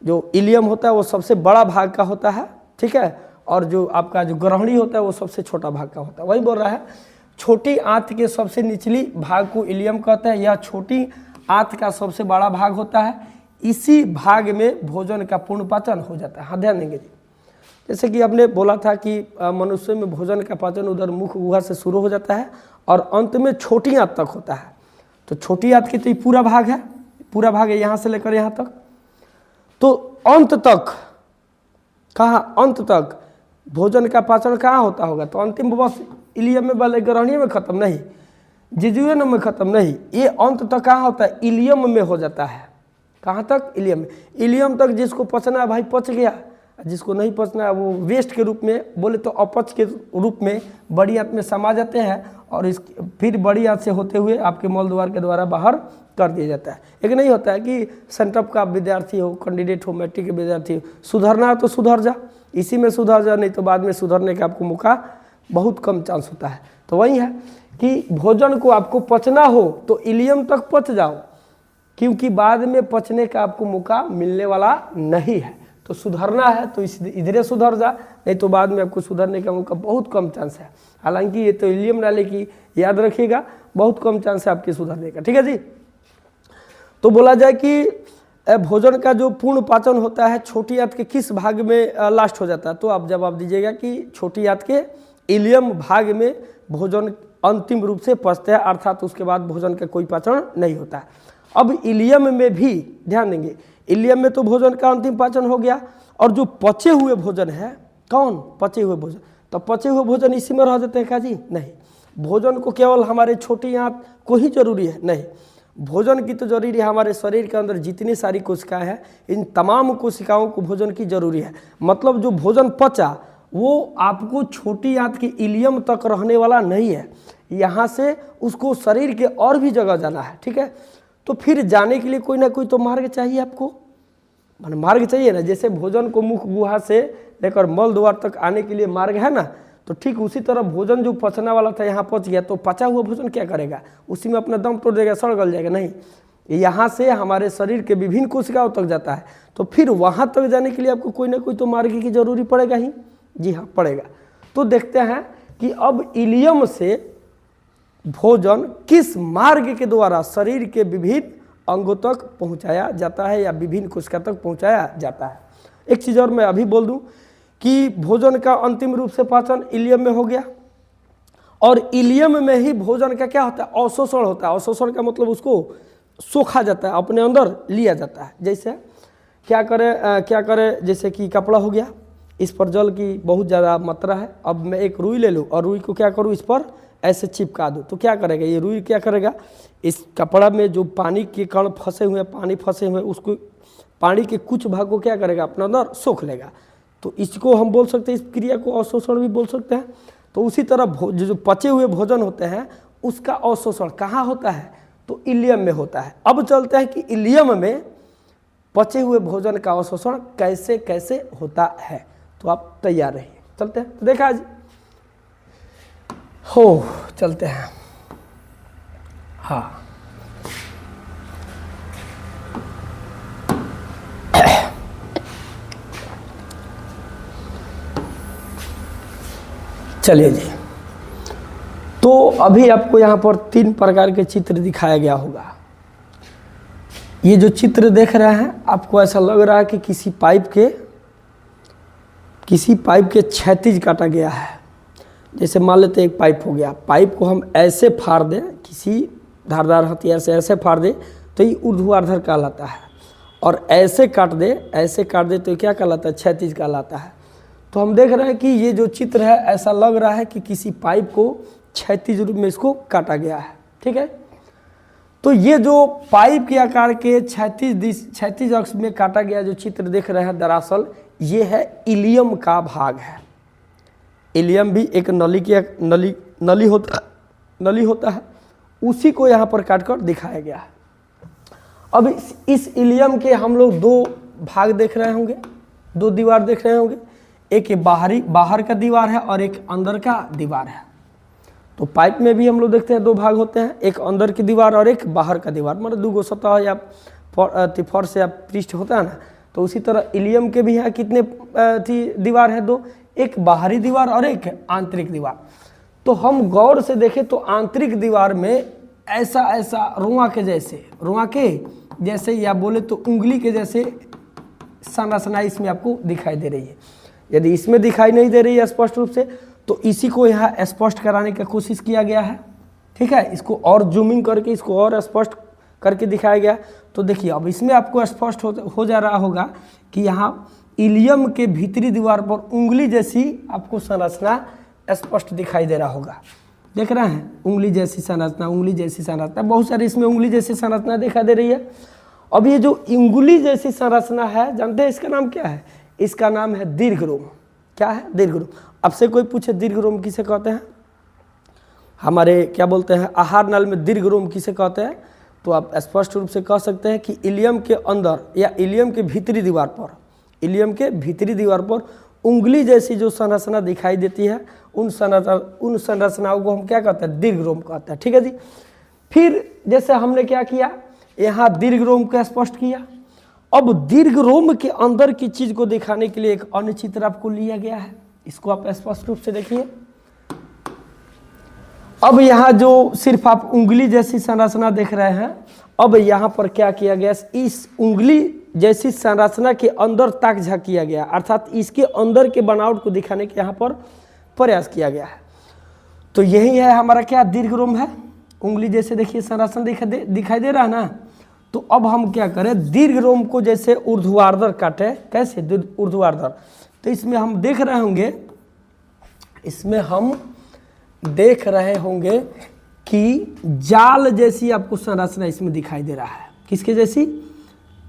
जो इलियम होता है वो सबसे बड़ा भाग का होता है। ठीक है, और जो आपका जो ग्रहणी होता है वो सबसे छोटा भाग का होता है। वही बोल रहा है छोटी आंत के सबसे निचली भाग को इलियम कहते हैं। यह छोटी आंत का सबसे बड़ा भाग होता है। इसी भाग में भोजन का पूर्ण पाचन हो जाता है। हाँ, ध्यान देंगे जी। जैसे कि आपने बोला था कि मनुष्य में भोजन का पाचन उधर मुख गुहा से शुरू हो जाता है और अंत में छोटी आंत तक होता है। तो छोटी आंत की तो ये पूरा भाग है, पूरा भाग है यहाँ से लेकर यहाँ तक। तो अंत तक, कहाँ, अंत तक भोजन का पाचन कहाँ होता होगा, तो अंतिम बस इलियम में, वाले ग्रहणी में खत्म नहीं, जेजुनम में खत्म नहीं, ये अंत तक कहाँ होता है, इलियम में हो जाता है। कहाँ तक, इलियम में। इलियम तक जिसको पचना है भाई पच गया, जिसको नहीं पचना है वो वेस्ट के रूप में, बोले तो अपच के रूप में बड़ी आंत में समा जाते हैं, और इस फिर बड़ी आंत से होते हुए आपके मल द्वार के द्वारा बाहर कर दिया जाता है। एक नहीं होता है कि सेंटअप का विद्यार्थी हो, कैंडिडेट हो, मैट्रिक के विद्यार्थी हो, सुधरना है तो सुधर जा, इसी में सुधर जा, नहीं तो बाद में सुधरने का आपको मौका बहुत कम चांस होता है। तो वही है कि भोजन को आपको पचना हो तो इलियम तक पच जाओ, क्योंकि बाद में पचने का आपको मौका मिलने वाला नहीं है। तो सुधरना है तो इधरे सुधर जा, नहीं तो बाद में आपको सुधरने का मौका बहुत कम चांस है। हालांकि ये तो इलियम डाले की याद रखिएगा, बहुत कम चांस है आपके सुधरने का। ठीक है जी। तो बोला जाए कि भोजन का जो पूर्ण पाचन होता है छोटी आंत के किस भाग में लास्ट हो जाता है, तो आप जवाब दीजिएगा कि छोटी आंत के इलियम भाग में भोजन अंतिम रूप से पचता है, अर्थात उसके बाद भोजन का कोई पाचन नहीं होता है। अब इलियम में भी ध्यान देंगे, इलियम में तो भोजन का अंतिम पाचन हो गया, और जो पचे हुए भोजन है, कौन, पचे हुए भोजन, तो पचे हुए भोजन इसी में रह जाते हैं क्या जी, नहीं। भोजन को केवल हमारे छोटी आंत को ही जरूरी है, नहीं, भोजन की तो जरूरी है, हमारे शरीर के अंदर जितनी सारी कोशिकाएं हैं, इन तमाम कोशिकाओं को भोजन की जरूरी है। मतलब जो भोजन पचा वो आपको छोटी आंत के इलियम तक रहने वाला नहीं है, यहाँ से उसको शरीर के और भी जगह जाना है। ठीक है, तो फिर जाने के लिए कोई ना कोई तो मार्ग चाहिए आपको, मार्ग चाहिए ना। जैसे भोजन को मुख गुहा से लेकर मल द्वार तक आने के लिए मार्ग है ना, तो ठीक उसी तरह भोजन जो पचना वाला था यहाँ पच गया, तो पचा हुआ भोजन क्या करेगा, उसी में अपना दम तोड़ देगा, सड़ गल जाएगा, नहीं, यहाँ से हमारे शरीर के विभिन्न कोशिकाओं तक जाता है, तो फिर वहाँ तक जाने के लिए आपको कोई ना कोई तो मार्ग की जरूरी पड़ेगा ही। जी हाँ, पड़ेगा। तो देखते हैं कि अब इलियम से भोजन किस मार्ग के द्वारा शरीर के विभिन्न अंगों तक पहुँचाया जाता है या विभिन्न कोशिका तक पहुँचाया जाता है। एक चीज़ और मैं अभी बोल दूँ कि भोजन का अंतिम रूप से पाचन इलियम में हो गया, और इलियम में ही भोजन का क्या होता है, अवशोषण होता है। अवशोषण का मतलब उसको सोखा जाता है, अपने अंदर लिया जाता है। जैसे क्या करें जैसे कि कपड़ा हो गया, इस पर जल की बहुत ज़्यादा मात्रा है, अब मैं एक रुई ले लूँ और रुई को क्या करूँ, इस पर ऐसे चिपका दूँ, तो क्या करेगा ये रुई, क्या करेगा, इस कपड़ा में जो पानी के कण फंसे हुए, पानी फंसे हुए, उसको पानी के कुछ भाग को क्या करेगा, अपने अंदर सोख लेगा। तो इसको हम बोल सकते हैं, इस क्रिया को अवशोषण भी बोल सकते हैं। तो उसी तरह जो पचे हुए भोजन होते हैं उसका अवशोषण कहाँ होता है, तो इलियम में होता है। अब चलते हैं कि इलियम में पचे हुए भोजन का अवशोषण कैसे कैसे होता है, तो आप तैयार रहिए, चलते हैं। तो देखा जी, हो चलते हैं। हाँ, चलिए जी। तो अभी आपको यहाँ पर 3 प्रकार के चित्र दिखाया गया होगा। ये जो चित्र देख रहे हैं, आपको ऐसा लग रहा है कि किसी पाइप के क्षैतिज काटा गया है। जैसे मान लेते एक पाइप हो गया, पाइप को हम ऐसे फाड़ दें, किसी धारदार हथियार से ऐसे फाड़ दें तो ये ऊर्ध्वाधर कहलाता है, और ऐसे काट दे तो क्या कहलाता है, क्षैतिज कहलाता है। तो हम देख रहे हैं कि ये जो चित्र है, ऐसा लग रहा है कि किसी पाइप को क्षैतिज रूप में इसको काटा गया है। ठीक है, तो ये जो पाइप के आकार के क्षैतिज अक्ष में काटा गया जो चित्र देख रहे हैं, दरअसल ये है इलियम का भाग है। इलियम भी एक नली होता है, उसी को यहाँ पर काटकर दिखाया गया है। अब इस इलियम के हम लोग 2 भाग देख रहे होंगे, 2 दीवार देख रहे होंगे। एक बाहर का दीवार है और एक अंदर का दीवार है। तो पाइप में भी हम लोग देखते हैं 2 भाग होते हैं, एक अंदर की दीवार और एक बाहर का दीवार, मतलब 2 सतह या फर्श या पृष्ठ होता है ना। तो उसी तरह इलियम के भी यहाँ कितने दीवार है, 2, एक बाहरी दीवार और एक आंतरिक दीवार। तो हम गौर से देखें तो आंतरिक दीवार में ऐसा रुआ के जैसे या बोले तो उंगली के जैसे संरचना इसमें आपको दिखाई दे रही है। यदि इसमें दिखाई नहीं दे रही है स्पष्ट रूप से, तो इसी को यहाँ स्पष्ट कराने की कोशिश किया गया है। ठीक है, इसको और जूमिंग करके इसको और स्पष्ट करके दिखाया गया। तो देखिए, अब इसमें आपको स्पष्ट हो जा रहा होगा कि यहाँ इलियम के भीतरी दीवार पर उंगली जैसी आपको संरचना स्पष्ट दिखाई दे रहा होगा। देख रहे हैं, उंगली जैसी संरचना, बहुत सारी इसमें उंगली जैसी संरचना दिखाई दे रही है। अब ये जो उंगली जैसी संरचना है, जानते हैं इसका नाम क्या है? इसका नाम है दीर्घरोम। क्या है? दीर्घरोम। अब से कोई पूछे दीर्घरोम किसे कहते हैं, हमारे क्या बोलते हैं आहार नल में दीर्घरोम किसे कहते हैं, तो आप स्पष्ट रूप से कह सकते हैं कि इलियम के अंदर या इलियम के भीतरी दीवार पर उंगली जैसी जो संरचना दिखाई देती है, उन संरचनाओं को हम क्या कहते हैं, दीर्घरोम कहते हैं। ठीक है जी। फिर जैसे हमने क्या किया, यहाँ दीर्घरोम को स्पष्ट किया। अब दीर्घरोम के अंदर की चीज को दिखाने के लिए एक अन्य चित्र आपको लिया गया है, इसको आप स्पष्ट रूप से देखिए। अब यहाँ जो सिर्फ आप उंगली जैसी संरचना देख रहे हैं, अब यहाँ पर क्या किया गया, इस उंगली जैसी संरचना के अंदर तक झाँकिया गया, अर्थात इसके अंदर के बनावट को दिखाने के यहाँ पर प्रयास किया गया है। तो यही है हमारा क्या, दीर्घरोम है। उंगली जैसे देखिए संरचना दिखाई दे रहा है ना। तो अब हम क्या करें, दीर्घरोम को जैसे ऊर्ध्वाधर काटे, कैसे ऊर्ध्वाधर, तो इसमें हम देख रहे होंगे कि जाल जैसी आपको संरचना इसमें दिखाई दे रहा है। किसके जैसी,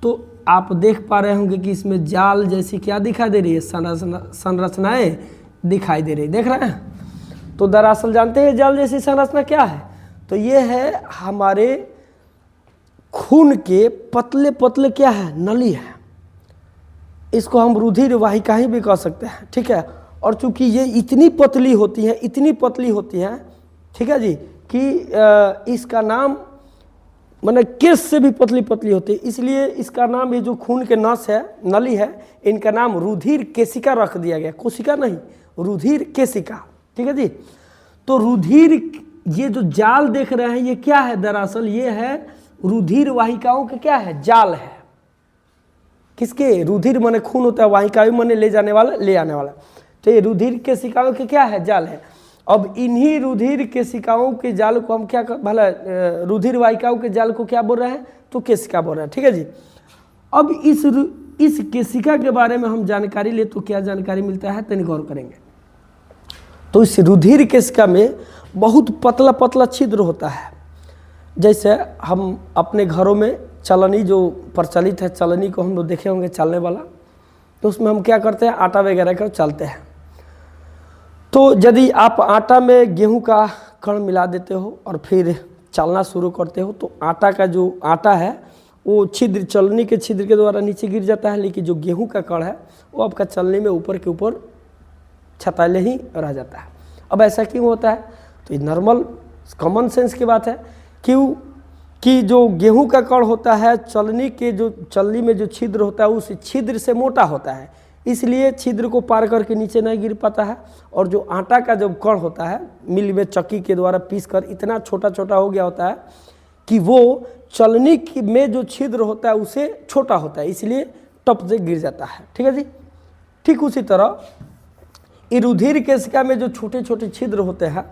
तो आप देख पा रहे होंगे कि इसमें जाल जैसी क्या दिखाई दे रही है, संरचनाएं दिखाई दे रही, देख रहे हैं। तो दरअसल जानते हैं जाल जैसी संरचना क्या है, तो ये है हमारे खून के पतले पतले क्या है, नली है। इसको हम रुधिर वाहिका ही भी कह सकते हैं। ठीक है, और चूंकि ये इतनी पतली होती है, ठीक है जी, कि इसका नाम माने केस से भी पतली पतली होती है, इसलिए इसका नाम, ये जो खून के नस है, नली है, इनका नाम रुधिर केशिका रख दिया गया। कोशिका नहीं, रुधिर केशिका। ठीक है जी। तो रुधिर, ये जो जाल देख रहे हैं ये क्या है? दरअसल ये है रुधिर वाहिकाओं के क्या है? जाल है। किसके? रुधिर माने खून होता है, वाहिका माने ले जाने वाला, ले आने वाला। तो ये रुधिर केशिकाओं के क्या है? जाल है। अब इन्हीं रुधिर केशिकाओं के जाल को हम क्या भला, रुधिर वाहिकाओं के जाल को क्या बोल रहे हैं? तो केशिका बोल रहे हैं। ठीक है जी। अब इस केशिका के बारे में हम जानकारी ले तो क्या जानकारी मिलता है, तनिक गौर करेंगे। तो इस रुधिर केशिका में बहुत पतला पतला छिद्र होता है। जैसे हम अपने घरों में चलनी जो प्रचलित है, चलनी को हम लोग देखे होंगे, चलने वाला, तो उसमें हम क्या करते हैं? आटा वगैरह का चलते हैं। तो यदि आप आटा में गेहूं का कण मिला देते हो और फिर चलना शुरू करते हो, तो आटा का जो आटा है वो छिद्र, चलनी के छिद्र के द्वारा नीचे गिर जाता है, लेकिन जो गेहूं का कण है वो आपका चलनी में ऊपर के ऊपर छताले ही रह जाता है। अब ऐसा क्यों होता है? तो ये नॉर्मल कॉमन सेंस की बात है। क्यों? कि जो गेहूं का कण होता है, चलनी में जो छिद्र होता है उस छिद्र से मोटा होता है, इसलिए छिद्र को पार करके नीचे नहीं गिर पाता है। और जो आटा का जो कण होता है, मिल में चक्की के द्वारा पीस कर इतना छोटा छोटा हो गया होता है कि वो चलनी में जो छिद्र होता है उसे छोटा होता है, इसलिए टप से गिर जाता है। ठीक है जी। ठीक उसी तरह ये रुधिर केशिका में जो छोटे छोटे छिद्र होते हैं,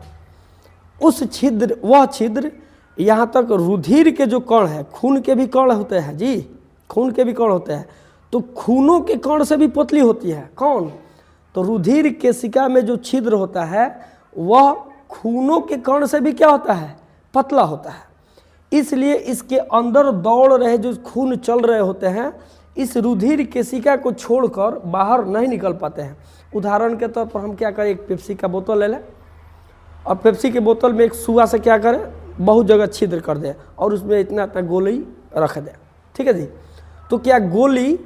उस छिद्र, वह छिद्र यहाँ तक रुधिर के जो कण है, खून के भी कण होते हैं जी, खून के भी कण होते हैं, तो खूनों के कण से भी पतली होती है। कौन? तो रुधिर केशिका में जो छिद्र होता है वह खूनों के कण से भी क्या होता है? पतला होता है। इसलिए इसके अंदर दौड़ रहे जो खून चल रहे होते हैं, इस रुधिर केशिका को छोड़कर बाहर नहीं निकल पाते हैं। उदाहरण के तौर पर हम क्या करें, एक पेप्सी का बोतल ले लें और पेप्सी के बोतल में एक सुआ से क्या करें, बहुत जगह छिद्र कर दें और उसमें इतना इतना गोली रख दें। ठीक है जी। तो क्या गोली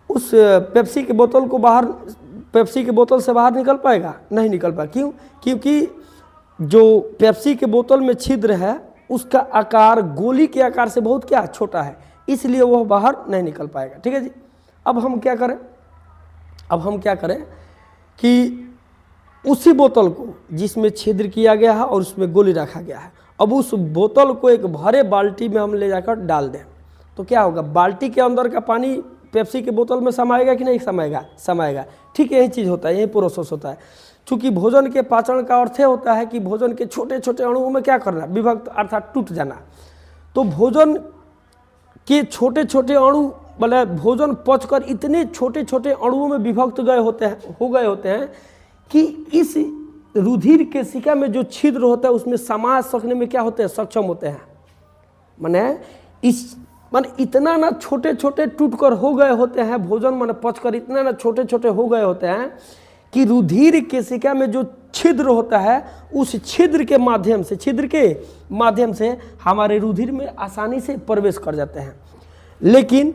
उस पेप्सी के बोतल को बाहर, पेप्सी के बोतल से बाहर निकल पाएगा? नहीं निकल पाएगा। क्यों? क्योंकि जो पेप्सी के बोतल में छिद्र है उसका आकार गोली के आकार से बहुत क्या छोटा है, इसलिए वह बाहर नहीं निकल पाएगा। ठीक है जी। अब हम क्या करें, कि उसी बोतल को जिसमें छिद्र किया गया है और उसमें गोली रखा गया है, अब उस बोतल को एक भरे बाल्टी में हम ले जाकर डाल दें, तो क्या होगा? बाल्टी के अंदर का पानी पेप्सी के बोतल में समाएगा कि नहीं समाएगा? समाएगा। ठीक यही चीज़ होता है, यही प्रोसेस होता है। चूँकि भोजन के पाचन का अर्थ होता है कि भोजन के छोटे छोटे अणुओं में क्या करना? विभक्त, अर्थात टूट जाना। तो भोजन के छोटे छोटे अणु, मतलब भोजन पचकर इतने छोटे छोटे अणुओं में विभक्त हो गए होते हैं कि इस रुधिर केशिका में जो छिद्र होता है उसमें समा सकने में क्या होते हैं? सक्षम होते हैं। माने इतना ना छोटे छोटे टूटकर हो गए होते हैं, भोजन माने पचकर इतना ना छोटे छोटे हो गए होते हैं कि रुधिर केशिका में जो छिद्र होता है उस छिद्र के माध्यम से हमारे रुधिर में आसानी से प्रवेश कर जाते हैं। लेकिन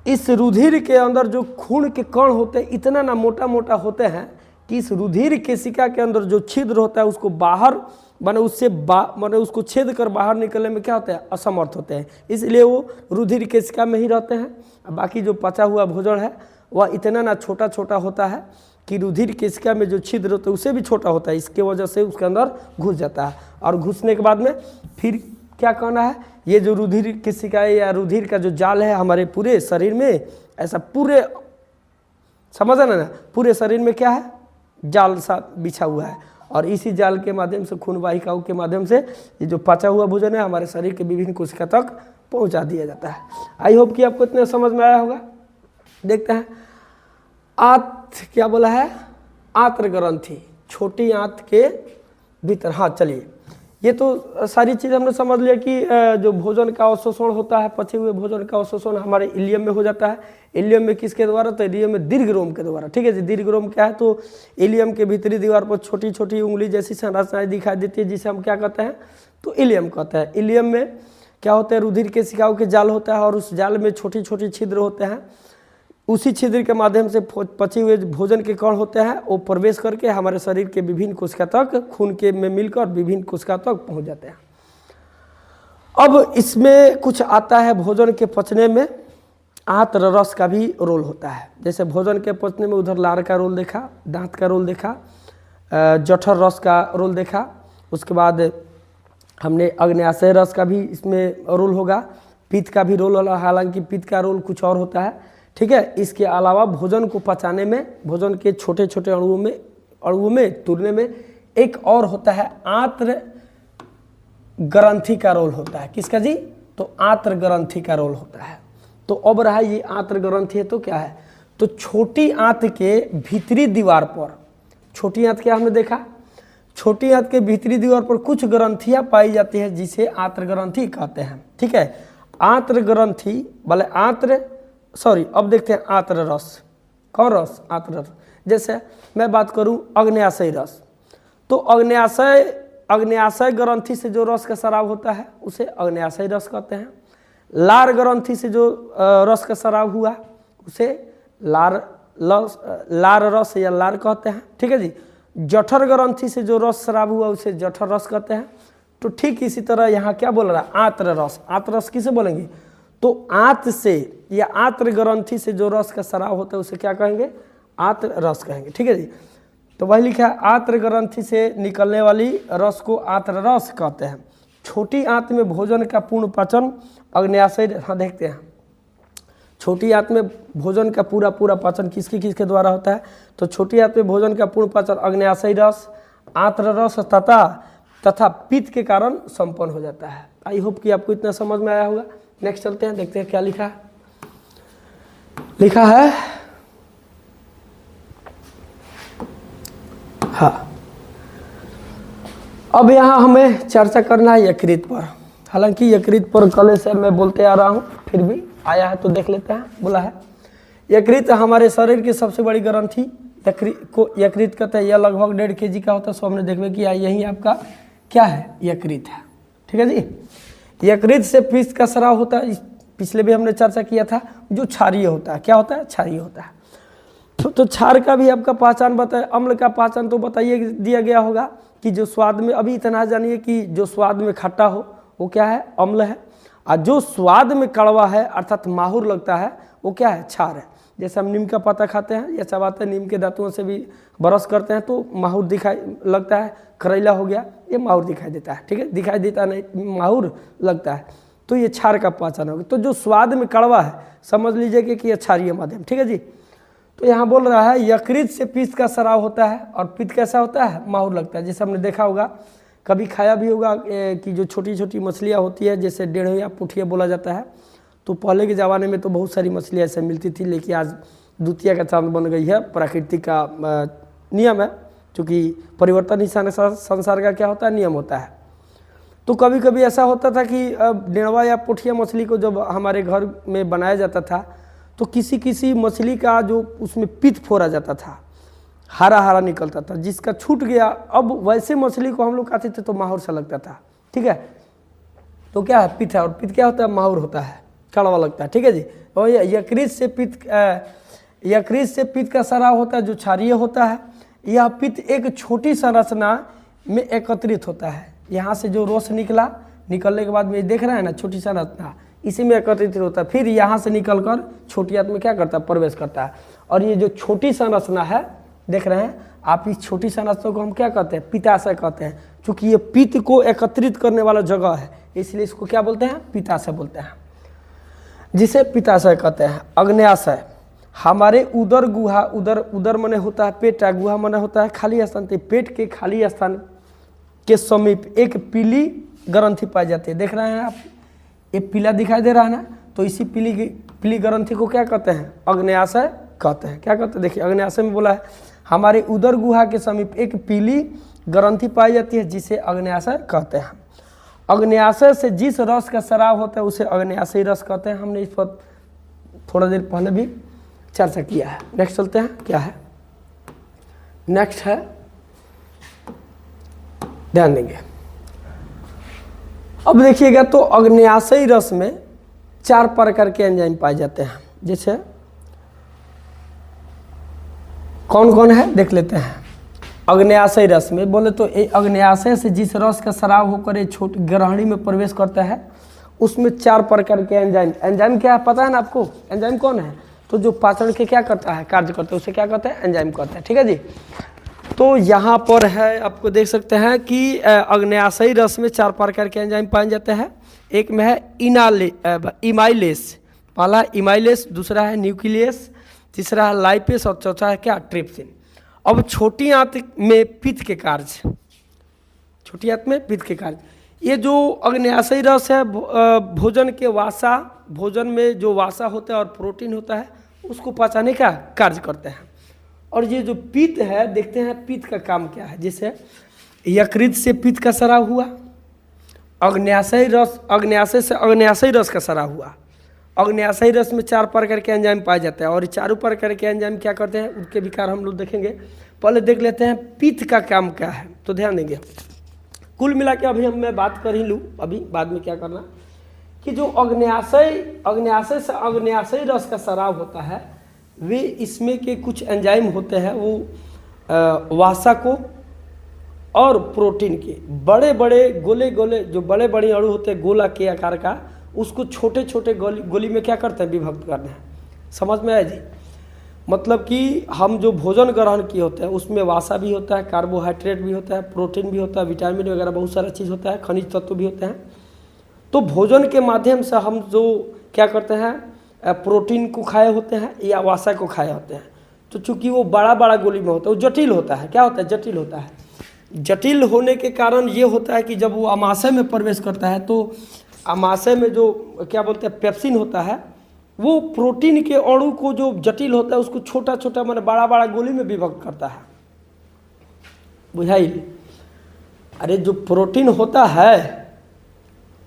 इस रुधिर के अंदर जो खून के कण होते हैं इतना ना मोटा मोटा होते हैं कि इस रुधिर केशिका के अंदर जो छिद्र होता है उसको बाहर उसको छेद कर बाहर निकलने में क्या होता है? असमर्थ होते हैं। इसलिए वो रुधिर केशिका में ही रहते हैं। बाकी जो पचा हुआ भोजन है वह इतना ना छोटा छोटा होता है कि रुधिर केशिका में जो छिद्र होता है उससे भी छोटा होता है, इसके वजह से उसके अंदर घुस जाता है। और घुसने के बाद में फिर क्या कहना है, ये जो रुधिर केशिका या रुधिर का जो जाल है हमारे पूरे शरीर में, ऐसा पूरे समझ ना, पूरे शरीर में क्या है? जाल सा बिछा हुआ है। और इसी जाल के माध्यम से, खून वाहिकाओं के माध्यम से ये जो पचा हुआ भोजन है हमारे शरीर के विभिन्न कोशिका तक पहुंचा दिया जाता है। आई होप कि आपको इतना समझ में आया होगा। देखते हैं क्या बोला है? आंत्र ग्रंथि, छोटी आंत के भीतर। हाँ चलिए, ये तो सारी चीज़ हमने समझ लिया कि जो भोजन का अवशोषण होता है, पचे हुए भोजन का अवशोषण हमारे इलियम में हो जाता है। इलियम में किसके द्वारा? तो इलियम में दीर्घरोम के द्वारा। ठीक है जी। दीर्घरोम क्या है? तो इलियम के भीतरी दीवार पर छोटी छोटी उंगली जैसी संरचनाएं दिखाई देती है, जिसे हम क्या कहते हैं? तो इलियम कहते हैं। इलियम में क्या होता है? रुधिर केशिकाओं के जाल होता है और उस जाल में छोटी छोटी छिद्र होते हैं। उसी छिद्र के माध्यम से पचे हुए भोजन के कण होते हैं, वो प्रवेश करके हमारे शरीर के विभिन्न कोशिका तक, खून के में मिलकर विभिन्न कोशिका तक पहुंच जाते हैं। अब इसमें कुछ आता है भोजन के पचने में आंत्र रस का भी रोल होता है। जैसे भोजन के पचने में उधर लार का रोल देखा, दांत का रोल देखा, जठर रस का रोल देखा, उसके बाद हमने अग्न्याशय रस का भी इसमें रोल होगा, पित्त का भी रोल होगा, हालांकि पित्त का रोल कुछ और होता है, ठीक है। इसके अलावा भोजन को पचाने में, भोजन के छोटे छोटे अणुओं में तुरने में एक और होता है आंत्र ग्रंथि का रोल होता है। किसका जी? तो आंत्र ग्रंथि का रोल होता है। तो अब रहा ये आंत्र ग्रंथि है तो क्या है? तो छोटी आंत के भीतरी दीवार पर, छोटी आंत क्या हमने देखा, छोटी आंत के भीतरी दीवार पर कुछ ग्रंथियां पाई जाती है जिसे आंत्र ग्रंथि कहते हैं, ठीक है। आंत्र ग्रंथि भले अब देखते हैं आंत्र रस। कौन रस? आंत्र रस। जैसे मैं बात करूं अग्न्याशय रस, तो अग्न्याशय ग्रंथि से जो रस का स्राव होता है उसे अग्न्याशय रस कहते हैं। लार ग्रंथि से जो रस का स्राव हुआ उसे लार रस या लार कहते हैं, ठीक है जी। जठर ग्रंथि से जो रस स्राव हुआ उसे जठर रस कहते हैं। तो ठीक इसी तरह यहाँ क्या बोल रहा है? आंत्र रस। आंत्र रस किसे बोलेंगे? तो आंत से या आंत्र ग्रंथि से जो रस का स्राव होता है उसे क्या कहेंगे? आंत्र रस कहेंगे, ठीक है जी। तो वही लिखा है आंत्र ग्रंथि से निकलने वाली रस को आंत्र रस कहते हैं। छोटी आंत में भोजन का पूर्ण पाचन अग्न्याशय, हाँ देखते हैं, छोटी आंत में भोजन का पूरा पाचन किसके द्वारा होता है? तो छोटी आंत में भोजन का पूर्ण पाचन अग्न्याशय रस, आंत्र रस तथा पित्त के कारण संपन्न हो जाता है। आई होप कि आपको इतना समझ में आया होगा। नेक्स्ट चलते हैं, देखते हैं क्या लिखा है। लिखा है हाँ, अब यहाँ हमें चर्चा करना है यकृत पर। हालांकि यकृत पर कल से मैं बोलते आ रहा हूँ, फिर भी आया है तो देख लेते हैं। बोला है यकृत हमारे शरीर की सबसे बड़ी ग्रंथि यकृत कहते हैं। यह लगभग 1.5 kg का होता है। सो हमने देखा कि यही आपका क्या है? यकृत है, ठीक है जी। यकृत से पित्त का स्राव होता है, पिछले भी हमने चर्चा किया था। जो क्षारीय होता है, क्या होता है? क्षारीय होता है। तो क्षार का भी आपका पहचान बताए। अम्ल का पहचान तो बताइए दिया गया होगा कि जो स्वाद में, अभी इतना जानिए कि जो स्वाद में खट्टा हो वो क्या है? अम्ल है। और जो स्वाद में कड़वा है अर्थात माहुर लगता है वो क्या है? क्षार है। जैसे हम नीम का पत्ता खाते हैं या चबाते हैं, नीम के दांतों से भी ब्रश करते हैं तो माहुर दिखाई लगता है। करेला हो गया, ये माहुर दिखाई देता है, ठीक है। दिखाई देता नहीं, माहुर लगता है, तो ये क्षार का पहचान होगा। तो जो स्वाद में कड़वा है समझ लीजिए कि ये क्षारीय माध्यम, ठीक है जी। तो यहाँ बोल रहा है यकृत से पित्त का स्राव होता है और पित्त कैसा होता है? माहुर लगता है। जैसे हमने देखा होगा, कभी खाया भी होगा कि जो छोटी छोटी मछलियाँ होती है, जैसे डेढ़िया पुठिया बोला जाता है। तो पहले के ज़माने में तो बहुत सारी मछलियाँ ऐसे मिलती थी, लेकिन आज द्वितीय का चांद बन गई है। प्रकृति का नियम है, क्योंकि परिवर्तन ही संसार का क्या होता है? नियम होता है। तो कभी कभी ऐसा होता था कि डेढ़वा या पुठिया मछली को जब हमारे घर में बनाया जाता था तो किसी मछली का जो उसमें पित्त फोड़ा जाता था, हरा निकलता था, जिसका छूट गया। अब वैसे मछली को हम लोग खाते थे तो माहुर सा लगता था, ठीक है। तो क्या है? पित्त है। और पित्त क्या होता है? माहुर होता है, कड़वा लगता है, ठीक है जी। और यकृत से पित्त का स्राव होता है जो क्षारीय होता है। यह पित्त एक छोटी संरचना में एकत्रित होता है। यहाँ से जो रस निकलने के बाद में देख रहे हैं ना, छोटी संरचना इसी में एकत्रित होता है। फिर यहाँ से निकलकर छोटी आंत में क्या करता है? प्रवेश करता है। और ये जो छोटी संरचना है, देख रहे हैं आप, इस छोटी संरचना को हम क्या कहते हैं? पित्ताशय कहते हैं। क्योंकि ये पित्त को एकत्रित करने वाला जगह है, इसलिए इसको क्या बोलते हैं? पित्ताशय बोलते हैं, जिसे पित्ताशय कहते हैं। अग्न्याशय हमारे उदर गुहा, उदर मने होता है पेट, गुहा मने होता है खाली स्थान। तो पेट के खाली स्थान के समीप एक पीली ग्रंथि पाई जाती है। देख रहे हैं आप, ये पीला दिखाई दे रहा है ना, तो इसी पीली ग्रंथि को क्या कहते हैं? अग्न्याशय कहते हैं। क्या कहते हैं? देखिए अग्न्याशय में बोला है हमारे उदर गुहा के समीप एक पीली ग्रंथि पाई जाती है जिसे अग्न्याशय कहते हैं। अग्न्याशय से जिस रस का स्राव होता है उसे अग्न्याशयी रस कहते हैं। हमने इस पर थोड़ा देर पहले भी चर्चा किया है। नेक्स्ट चलते हैं, क्या है नेक्स्ट है, ध्यान देंगे। अब देखिएगा तो अग्न्याशयी रस में 4 प्रकार के एंजाइम पाए जाते हैं। जैसे कौन कौन है देख लेते हैं। अग्न्याशयी रस में बोले तो अग्न्याशय से जिस रस का स्राव होकर छोटी ग्रहणी में प्रवेश करता है उसमें 4 प्रकार के एंजाइम, एंजाइम क्या है पता है ना आपको, एंजाइम कौन है, तो जो पाचन के क्या करता है, कार्य करता है, उसे क्या कहते हैं, एंजाइम कहते हैं। ठीक है जी। तो यहाँ पर है आपको देख सकते हैं कि अग्न्याशयी रस में 4 प्रकार के एंजाइम पाए जाते हैं। एक में है इमाइलेस, पहला इमाइलेस, दूसरा है न्यूक्लियस, तीसरा है लाइपेस और चौथा है क्या, ट्रिप्सिन। अब छोटी आंत में पित्त के कार्य, छोटी आंत में पित्त के कार्य, ये जो अग्न्याशयी रस है भोजन के वासा, भोजन में जो वासा होता है और प्रोटीन होता है उसको पचाने का कार्य करते हैं। और ये जो पित्त है, देखते हैं पित्त का काम क्या है। जैसे यकृत से पित्त का स्राव हुआ, अग्न्याशयी रस, अग्न्याशय से अग्न्याशयी रस का स्राव हुआ। अग्न्याशयी रस में 4 प्रकार के एंजाइम पाए जाते हैं और ये चारों प्रकार के एंजाइम क्या करते हैं, उनके विकार हम लोग देखेंगे। पहले देख लेते हैं पित्त का काम क्या है, तो ध्यान देंगे। कुल मिला के अभी मैं बात कर ही लूँ, अभी बाद में क्या करना कि जो अग्न्याशय से अग्न्याशयी रस का स्राव होता है, वे इसमें के कुछ एंजाइम होते हैं, वो वासा को और प्रोटीन के बड़े बड़े गोले गोले, जो बड़े बड़े अणु होते हैं गोला के आकार का, उसको छोटे छोटे गोली में क्या करते हैं, विभक्त करना है। समझ में आया जी। मतलब कि हम जो भोजन ग्रहण किए होते हैं उसमें वासा भी होता है, कार्बोहाइड्रेट भी होता है, प्रोटीन भी होता है, विटामिन वगैरह बहुत सारा चीज़ होता है, खनिज तत्व भी होते हैं। तो भोजन के माध्यम से हम जो क्या करते हैं, प्रोटीन को खाए होते हैं या वासा को खाए होते हैं। तो चूंकि वो बड़ा बड़ा गोली में होता है, वो जटिल होता है, क्या होता है, जटिल होता है। जटिल होने के कारण ये होता है कि जब वो आमाशय में प्रवेश करता है तो आमाशय में जो क्या बोलते हैं पेप्सिन होता है, वो प्रोटीन के अणु को जो जटिल होता है उसको छोटा छोटा माने बड़ा बड़ा गोली में विभक्त करता है। बुझाइए। अरे जो प्रोटीन होता है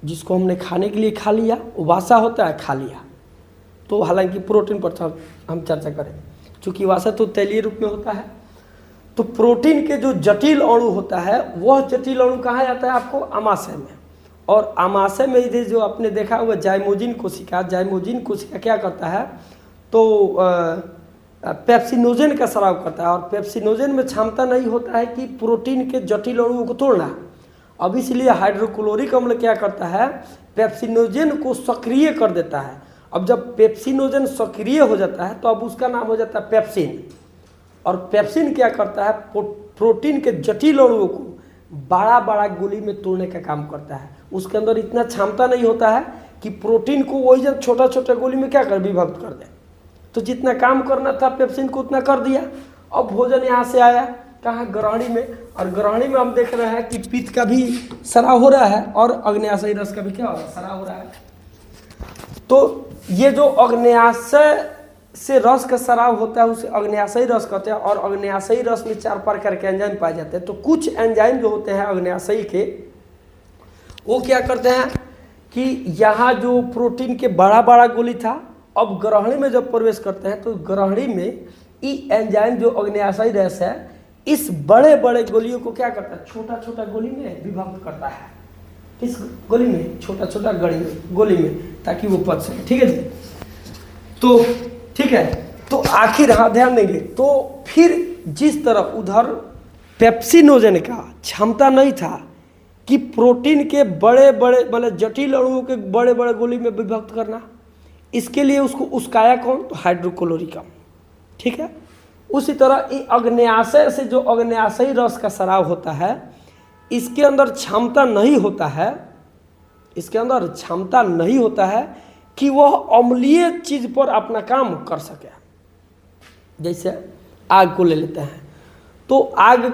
जिसको हमने खाने के लिए खा लिया, वो वासा होता है, खा लिया। तो हालांकि प्रोटीन पर हम चर्चा करें, चूँकि वासा तो तैलीय रूप में होता है। तो प्रोटीन के जो जटिल अणु होता है, वह जटिल अणु कहाँ जाता है आपको, आमाशय में। और आमाशय में यदि जो आपने देखा हुआ जाइमोजिन कोशिका, जाइमोजिन कोशिका क्या करता है, तो पेप्सिनोजेन का स्राव करता है। और पेप्सिनोजेन में क्षमता नहीं होता है कि प्रोटीन के जटिल अणुओं को तोड़ना। अब इसलिए हाइड्रोक्लोरिक अम्ल क्या करता है, पेप्सिनोजेन को सक्रिय कर देता है। अब जब पेप्सिनोजेन सक्रिय हो जाता है तो अब उसका नाम हो जाता है पेप्सिन। और पेप्सिन क्या करता है, प्रोटीन के जटिल अणुओं को बड़ा बड़ा गोली में तोड़ने का काम करता है। उसके अंदर इतना क्षमता नहीं होता है कि प्रोटीन को वही जब छोटा छोटा गोली में क्या कर, विभक्त कर दे। तो जितना काम करना था पेप्सिन को उतना कर दिया। अब भोजन यहाँ से आया कहाँ, ग्रहणी में। और ग्रहणी में हम देख रहे हैं कि पित्त का भी स्राव हो रहा है और अग्न्याशयी रस का भी क्या हो रहा है, स्राव हो रहा है। तो ये जो अग्न्याशय से रस का स्राव होता है उसे अग्न्याशयी रस कहते हैं। और अग्न्याशयी रस में 4 प्रकार के एंजाइम पाए जाते हैं। तो कुछ एंजाइम जो होते हैं अग्न्याशयी के, वो क्या करते हैं कि यहाँ जो प्रोटीन के बड़ा बड़ा गोली था, अब ग्रहणी में जब प्रवेश करते हैं तो ग्रहणी में ये एंजाइम जो अग्न्याशयी रस है, इस बड़े बड़े गोलियों को क्या करता है, छोटा छोटा गोली में विभक्त करता है। किस गोली में, छोटा छोटा गोली में, ताकि वो पच सके। ठीक है जी। तो ठीक है, तो आखिर हाँ ध्यान देंगे। तो फिर जिस तरह उधर पेप्सिनोजेन का क्षमता नहीं था कि प्रोटीन के बड़े बड़े जटिल अणुओं के बड़े बड़े गोली में विभक्त करना, इसके लिए उसको उस्काया कौन, तो हाइड्रोक्लोरिक अम्ल। ठीक है। उसी तरह ये अग्न्याशय से जो अग्न्याशयी रस का स्राव होता है, इसके अंदर क्षमता नहीं होता है, इसके अंदर क्षमता नहीं होता है कि वह अम्लीय चीज पर अपना काम कर सके। जैसे आग को ले लेते हैं, तो आग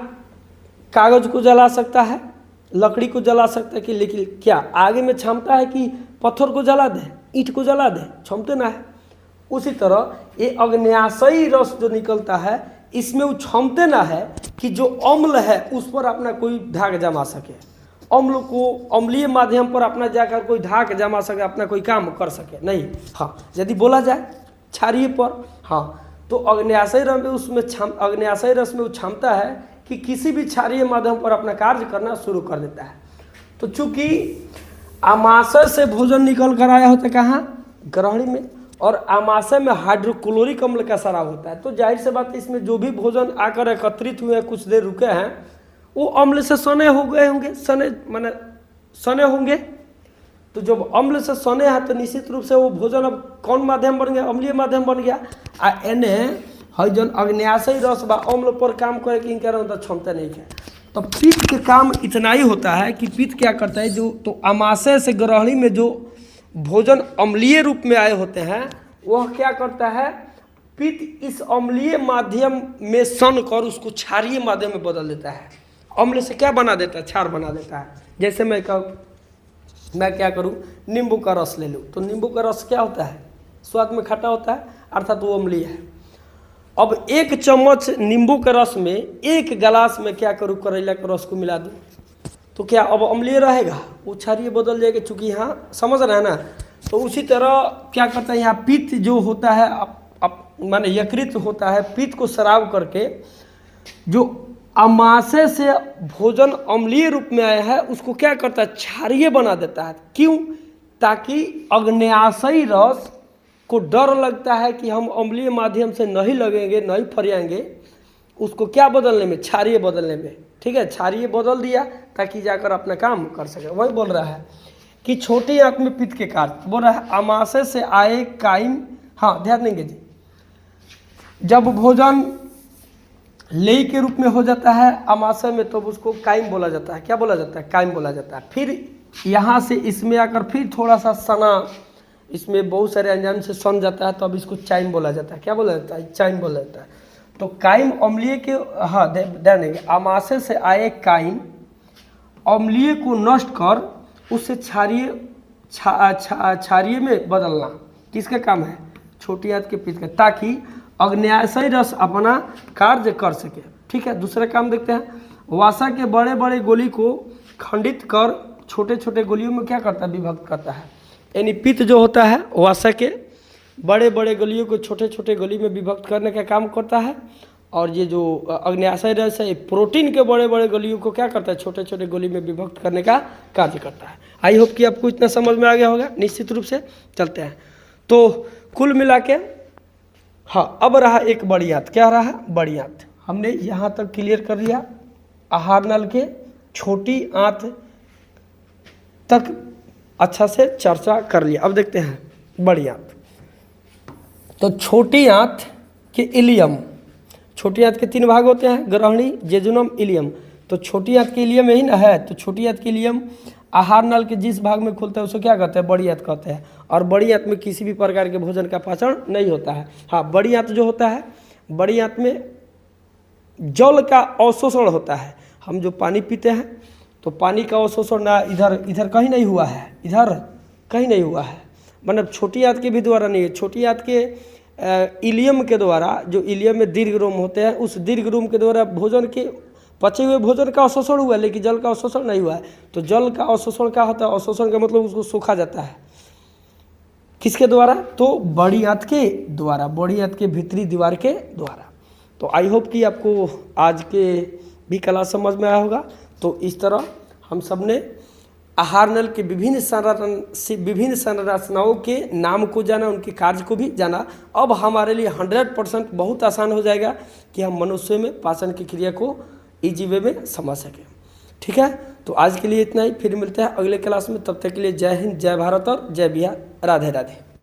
कागज को जला सकता है, लकड़ी को जला सकता है कि, लेकिन क्या आग में क्षमता है कि पत्थर को जला दे, ईंट को जला दे, क्षमता ना है। उसी तरह ये अग्न्याशयी रस जो निकलता है, इसमें वो क्षमता ना है कि जो अम्ल है उस पर अपना कोई धाग जमा सके, अम्ल को अम्लीय माध्यम पर अपना जाकर कोई धाक जमा सके, अपना कोई काम कर सके, नहीं। हाँ, यदि बोला जाए क्षारीय पर, हाँ, तो अग्न्याशयी रस में अग्न्याशयी रस में वो क्षमता है कि किसी भी क्षारीय माध्यम पर अपना कार्य करना शुरू कर देता है। तो चूंकि आमाशय से भोजन निकल कर आया होता कहाँ, ग्रहणी में, और आमाशय में हाइड्रोक्लोरिक अम्ल का स्राव होता है। तो जाहिर सी बात है इसमें जो भी भोजन आकर एकत्रित हुए हैं, कुछ देर रुके हैं, वो अम्ल से सने हो गए होंगे, सने होंगे। तो जब अम्ल से सने हैं तो निश्चित रूप से वो भोजन अब कौन माध्यम बन गया, अम्लीय माध्यम बन गया। आ एने है जन अग्न्याशयी रस बा अम्ल पर काम करे कि इनका क्षमता नहीं है। तो पित्त के काम इतना ही होता है कि पित्त क्या करता है, जो तो आमाशय से ग्रहणी में जो भोजन अम्लीय रूप में आए होते हैं वह क्या करता है, पित्त इस अम्लीय माध्यम में सन कर उसको क्षारीय माध्यम में बदल देता है। अम्ल से क्या बना देता है, क्षार बना देता है। जैसे मैं क्या करूं, नींबू का रस ले लूं, तो नींबू का रस क्या होता है, स्वाद में खट्टा होता है, अर्थात वो अम्लीय है। अब 1 चम्मच नींबू के रस में 1 गिलास में क्या करूं, करेला के रस को मिला दूं, तो क्या अब अम्लीय रहेगा, वो क्षारीय बदल जाएगा। चूंकि यहाँ समझ रहे हैं ना, तो उसी तरह क्या करता है, यहाँ पित्त जो होता है माने यकृत होता है, पित्त को स्राव करके जो आमाशय से भोजन अम्लीय रूप में आया है उसको क्या करता है, क्षारीय बना देता है। क्यों, ताकि अग्न्याशयी रस को डर लगता है कि हम अम्लीय माध्यम से नहीं लगेंगे, नहीं फरियाएंगे, उसको क्या बदलने में, क्षारीय बदलने में। ठीक है, क्षारीय बदल दिया ताकि जाकर अपना काम कर सके। वही बोल रहा है कि छोटी आंत में पित्त के कार्य, बोल रहा है आमाशय से आए कायम। हाँ ध्यान देंगे जी, जब भोजन लेई के रूप में हो जाता है आमाशय में तो उसको कायम बोला जाता है। क्या बोला जाता है, कायम बोला जाता है। फिर यहाँ से इसमें आकर फिर थोड़ा सा सना, इसमें बहुत सारे एंजाइम से सन जाता है, तो अब इसको चाइम बोला जाता है। क्या बोला जाता है, चाइम बोला जाता है। तो कायम अम्लीय के, हाँ ध्यान देंगे, आमाशय से आए कायम अम्लीय को नष्ट कर उससे क्षारीय में बदलना किसका काम है, छोटी आंत के पित्त का, ताकि अग्न्याशयी रस अपना कार्य कर सके। ठीक है, दूसरा काम देखते हैं। वासा के बड़े बड़े गोली को खंडित कर छोटे छोटे गोलियों में क्या करता है, विभक्त करता है। यानी पित्त जो होता है वासा के बड़े बड़े गोलियों को छोटे छोटे गोली में विभक्त करने का काम करता है, और ये जो अग्न्याशयी रस है प्रोटीन के बड़े बड़े गोलियों को क्या करता है, छोटे छोटे गोली में विभक्त करने का कार्य करता है। आई होप कि आपको इतना समझ में आ गया होगा। निश्चित रूप से चलते हैं। तो कुल मिला के हाँ, अब रहा एक बड़ी आंत। क्या रहा, बड़ी आंत हमने यहाँ तक क्लियर कर लिया। आहार नल के छोटी आंत तक अच्छा से चर्चा कर लिया। अब देखते हैं बड़ी आंत। तो छोटी आंत के इलियम, छोटी आंत के 3 भाग होते हैं, ग्रहणी, जेजुनम, इलियम। तो छोटी आंत के इलियम यही ना है, तो छोटी आंत के इलियम आहार नल के जिस भाग में खुलता है उसे क्या कहते हैं, बड़ी आंत कहते हैं। और बड़ी आंत में किसी भी प्रकार के भोजन का पाचन नहीं होता है। हाँ, बड़ी आंत जो होता है, बड़ी आंत में जल का अवशोषण होता है। हम जो पानी पीते हैं तो पानी का अवशोषण ना इधर कहीं नहीं हुआ है, इधर कहीं नहीं हुआ है, मतलब छोटी आंत के भी द्वारा नहीं है। छोटी आंत के इलियम के द्वारा, जो इलियम में दीर्घ रोम होते हैं, उस दीर्घ रोम के द्वारा भोजन के पचे हुए भोजन का अवशोषण हुआ, लेकिन जल का अवशोषण नहीं हुआ है। तो जल का अवशोषण क्या होता है, अवशोषण का मतलब उसको सूखा जाता है। किसके द्वारा, तो बड़ी आंत के द्वारा, बड़ी आंत के भीतरी दीवार के द्वारा। तो आई होप कि आपको आज के भी क्लास समझ में आया होगा। तो इस तरह हम सब ने आहार नल के विभिन्न संरचनाओं के नाम को जाना, उनके कार्य को भी जाना। अब हमारे लिए 100% बहुत आसान हो जाएगा कि हम मनुष्य में पाचन की क्रिया को इजी वे में समझ सकें। ठीक है, तो आज के लिए इतना ही। फिर मिलते हैं अगले क्लास में। तब तक के लिए जय हिंद, जय भारत और जय बिहार। राधे राधे।